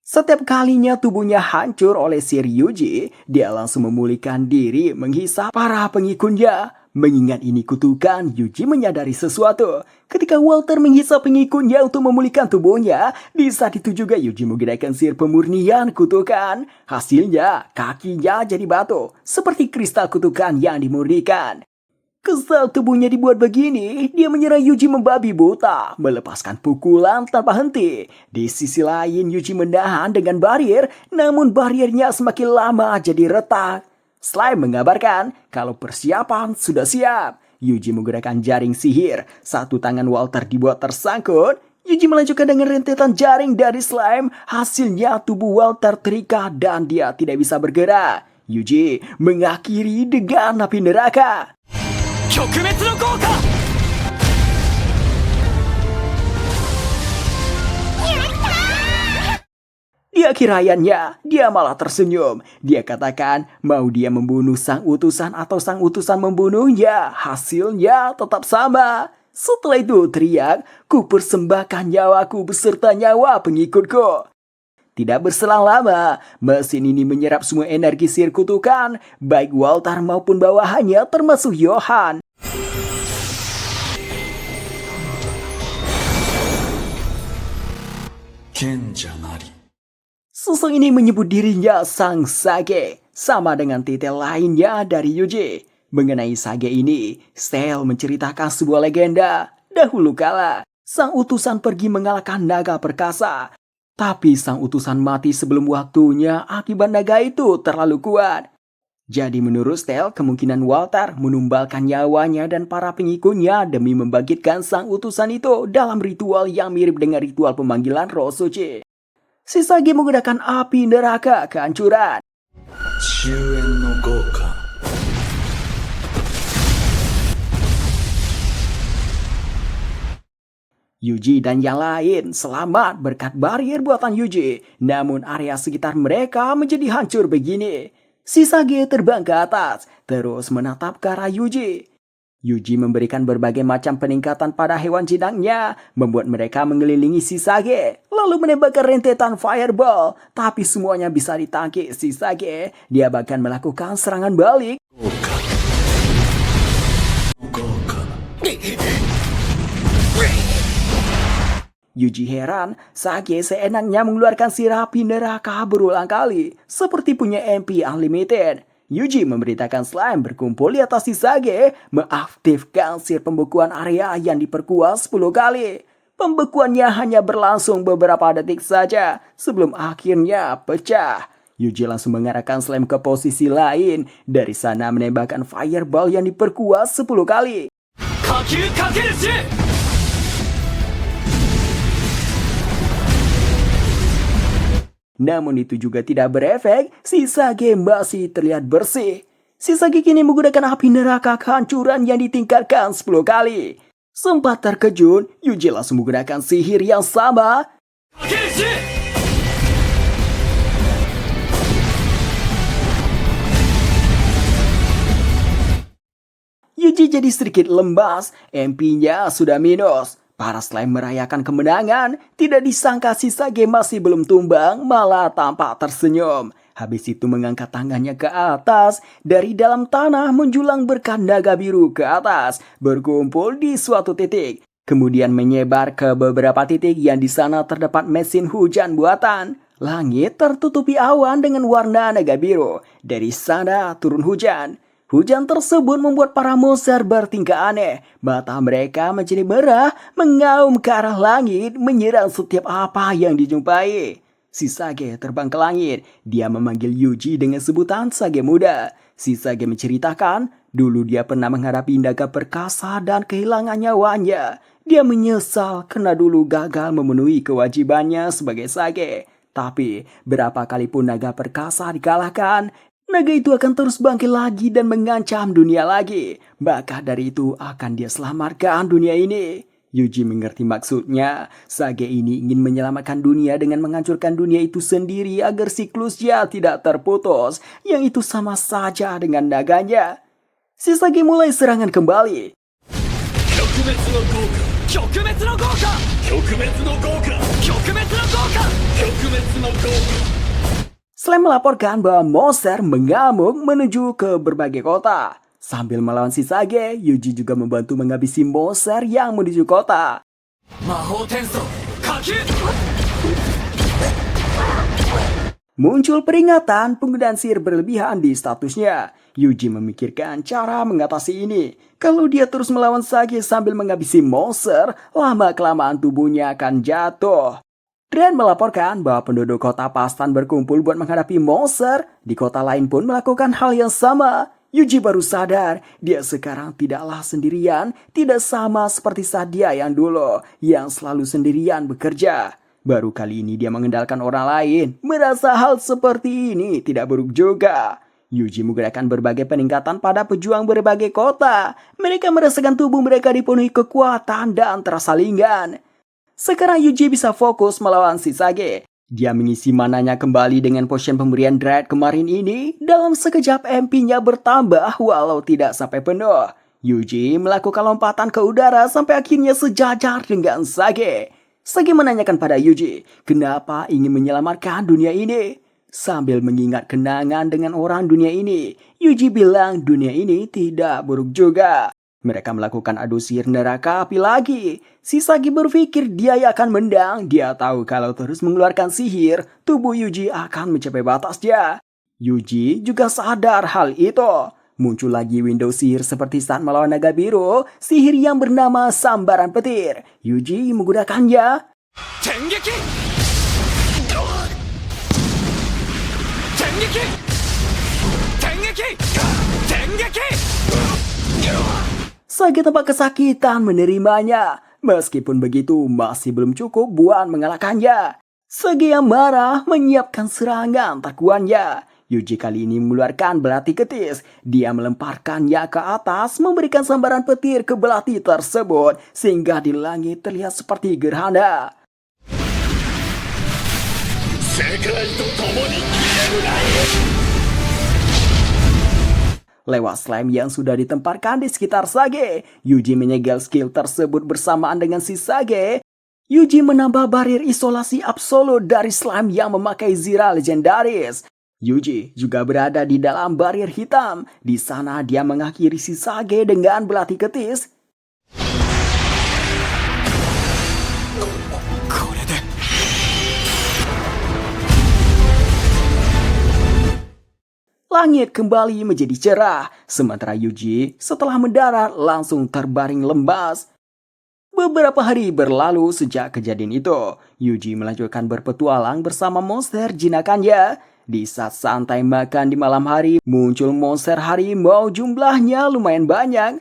Setiap kalinya tubuhnya hancur oleh sihir Yuji, dia langsung memulihkan diri menghisap para pengikutnya. Mengingat ini kutukan, Yuji menyadari sesuatu. Ketika Walter menghisap pengikutnya untuk memulihkan tubuhnya, di saat itu juga Yuji menggunakan sihir pemurnian kutukan. Hasilnya, kakinya jadi batu, seperti kristal kutukan yang dimurnikan. Kesal tubuhnya dibuat begini, dia menyerang Yuji membabi buta, melepaskan pukulan tanpa henti. Di sisi lain, Yuji menahan dengan barrier, namun barriernya semakin lama jadi retak. Slime mengabarkan kalau persiapan sudah siap. Yuji menggunakan jaring sihir. Satu tangan Walter dibuat tersangkut. Yuji melanjutkan dengan rentetan jaring dari slime. Hasilnya tubuh Walter terikat dan dia tidak bisa bergerak. Yuji mengakhiri dengan api neraka. Kyokumetsu no Gouka! Di akhir hayatnya, dia malah tersenyum. Dia katakan mau dia membunuh sang utusan atau sang utusan membunuhnya. Hasilnya tetap sama. Setelah itu teriak, ku persembahkan nyawaku beserta nyawa pengikutku. Tidak berselang lama, mesin ini menyerap semua energi sihir kutukan, baik Walter maupun bawahannya termasuk Johan. Kenja nari. Sosok ini menyebut dirinya Sang Sage, sama dengan titel lainnya dari Yuji. Mengenai Sage ini, Stell menceritakan sebuah legenda. Dahulu kala, sang utusan pergi mengalahkan naga perkasa. Tapi sang utusan mati sebelum waktunya akibat naga itu terlalu kuat. Jadi menurut Stell, kemungkinan Walter menumbalkan nyawanya dan para pengikutnya demi membangkitkan sang utusan itu dalam ritual yang mirip dengan ritual pemanggilan roh suci. Si Sage menggunakan api neraka kehancuran. Shuen no Gouka. Yuji dan yang lain selamat berkat barrier buatan Yuji. Namun area sekitar mereka menjadi hancur begini. Si Sage terbang ke atas, terus menatap ke arah Yuji. Yuji memberikan berbagai macam peningkatan pada hewan jinaknya, membuat mereka mengelilingi si Sage, lalu menembakkan rentetan fireball. Tapi semuanya bisa ditangkis si Sage. Dia bahkan melakukan serangan balik. Yuji heran, Sage seenaknya mengeluarkan sirah api neraka berulang kali, seperti punya MP Unlimited. Yuji memberitakan slime berkumpul di atas si Sage, mengaktifkan sihir pembekuan area yang diperkuat 10 kali. Pembekuannya hanya berlangsung beberapa detik saja, sebelum akhirnya pecah. Yuji langsung mengarahkan slime ke posisi lain, dari sana menembakkan fireball yang diperkuat 10 kali. Kakyu kakerushi! Namun itu juga tidak berefek, si Sage masih terlihat bersih. Si Sage kini menggunakan api neraka kehancuran yang ditingkatkan 10 kali. Sempat terkejut, Yuji langsung menggunakan sihir yang sama. Yuji jadi sedikit lemas, MP-nya sudah minus. Para slime merayakan kemenangan, tidak disangka si Sage masih belum tumbang, malah tampak tersenyum. Habis itu mengangkat tangannya ke atas, dari dalam tanah menjulang berkat naga biru ke atas, berkumpul di suatu titik. Kemudian menyebar ke beberapa titik yang di sana terdapat mesin hujan buatan. Langit tertutupi awan dengan warna naga biru. Dari sana turun hujan. Hujan tersebut membuat para monster bertingkah aneh. Mata mereka menjadi merah, mengaum ke arah langit, menyerang setiap apa yang dijumpai. Si Sage terbang ke langit. Dia memanggil Yuji dengan sebutan Sage muda. Si Sage menceritakan, dulu dia pernah menghadapi naga perkasa dan kehilangan nyawanya. Dia menyesal karena dulu gagal memenuhi kewajibannya sebagai Sage. Tapi, berapa kali pun naga perkasa dikalahkan, naga itu akan terus bangkit lagi dan mengancam dunia lagi. Maka dari itu akan dia selamatkan dunia ini. Yuji mengerti maksudnya. Sage ini ingin menyelamatkan dunia dengan menghancurkan dunia itu sendiri agar siklusnya tidak terputus. Yang itu sama saja dengan naganya. Si Sage mulai serangan kembali. Slam melaporkan bahwa monster mengamuk menuju ke berbagai kota. Sambil melawan si Sage, Yuji juga membantu menghabisi monster yang menuju kota. Muncul peringatan penggunaan sihir berlebihan di statusnya. Yuji memikirkan cara mengatasi ini. Kalau dia terus melawan Sage sambil menghabisi monster, lama-kelamaan tubuhnya akan jatuh. Dren melaporkan bahwa penduduk kota Pastan berkumpul buat menghadapi monster. Di kota lain pun melakukan hal yang sama. Yuji baru sadar, dia sekarang tidaklah sendirian, tidak sama seperti saat dia yang dulu, yang selalu sendirian bekerja. Baru kali ini dia mengendalikan orang lain, merasa hal seperti ini tidak buruk juga. Yuji menggunakan berbagai peningkatan pada pejuang berbagai kota. Mereka merasakan tubuh mereka dipenuhi kekuatan dan tersalingan. Sekarang Yuji bisa fokus melawan si Sage. Dia mengisi mananya kembali dengan potion pemberian Dread kemarin ini. Dalam sekejap MP-nya bertambah walau tidak sampai penuh. Yuji melakukan lompatan ke udara sampai akhirnya sejajar dengan Sage. Sage menanyakan pada Yuji, kenapa ingin menyelamatkan dunia ini? Sambil mengingat kenangan dengan orang dunia ini, Yuji bilang dunia ini tidak buruk juga. Mereka melakukan adu sihir neraka api lagi. Si Sage berpikir dia akan menang. Dia tahu kalau terus mengeluarkan sihir, tubuh Yuji akan mencapai batasnya. Yuji juga sadar hal itu. Muncul lagi window sihir seperti saat melawan naga biru, sihir yang bernama sambaran petir. Yuji menggunakannya. Tengeki! Tengeki! Tengeki! Tengeki! Sage tampak kesakitan menerimanya. Meskipun begitu, masih belum cukup buat mengalahkannya. Sage yang marah menyiapkan serangan takuannya. Yuji kali ini mengeluarkan belati ketis. Dia melemparkannya ke atas, memberikan sambaran petir ke belati tersebut, sehingga di langit terlihat seperti gerhana. Lewat slime yang sudah ditempatkan di sekitar Sage, Yuji menyegel skill tersebut bersamaan dengan si Sage. Yuji menambah barir isolasi absolut dari slime yang memakai zira legendaris. Yuji juga berada di dalam barir hitam. Di sana dia mengakhiri si Sage dengan belati ketis. Langit kembali menjadi cerah, sementara Yuji setelah mendarat langsung terbaring lemas. Beberapa hari berlalu sejak kejadian itu. Yuji melanjutkan berpetualang bersama monster jinakannya. Di saat santai makan di malam hari, muncul monster harimau, jumlahnya lumayan banyak.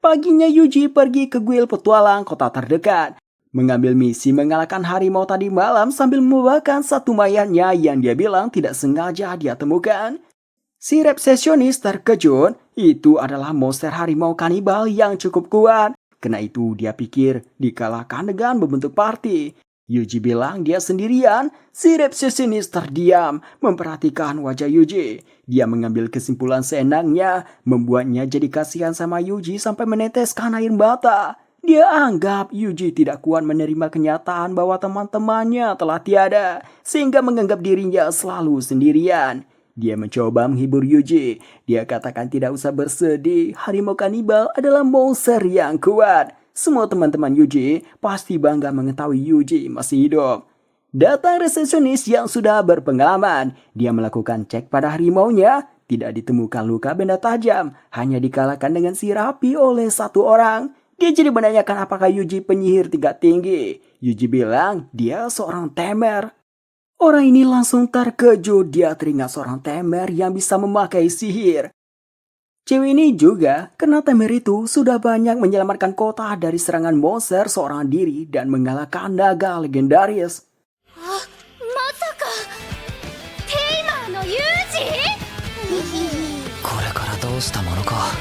Paginya Yuji pergi ke kuil petualang kota terdekat, mengambil misi mengalahkan harimau tadi malam sambil membawakan satu mayatnya yang dia bilang tidak sengaja dia temukan. Si resepsionis terkejut, itu adalah monster harimau kanibal yang cukup kuat. Karena itu dia pikir dikalahkan dengan membentuk party. Yuji bilang dia sendirian. Si resepsionis terdiam memperhatikan wajah Yuji. Dia mengambil kesimpulan seenaknya, membuatnya jadi kasihan sama Yuji sampai meneteskan air mata. Dia anggap Yuji tidak kuat menerima kenyataan bahwa teman-temannya telah tiada, sehingga menganggap dirinya selalu sendirian. Dia mencoba menghibur Yuji. Dia katakan tidak usah bersedih, harimau kanibal adalah monster yang kuat. Semua teman-teman Yuji pasti bangga mengetahui Yuji masih hidup. Datang resepsionis yang sudah berpengalaman. Dia melakukan cek pada harimaunya. tidak ditemukan luka benda tajam, hanya dikalahkan dengan si rapi oleh satu orang. Dia jadi menanyakan apakah Yuji penyihir tingkat tinggi. Yuji bilang dia seorang temer. Orang ini langsung terkejut, dia teringat seorang temer yang bisa memakai sihir. Cewek ini juga karena temer itu sudah banyak menyelamatkan kota dari serangan monster seorang diri dan mengalahkan naga legendaris. まさかテイマーのユージこれからどうしたものか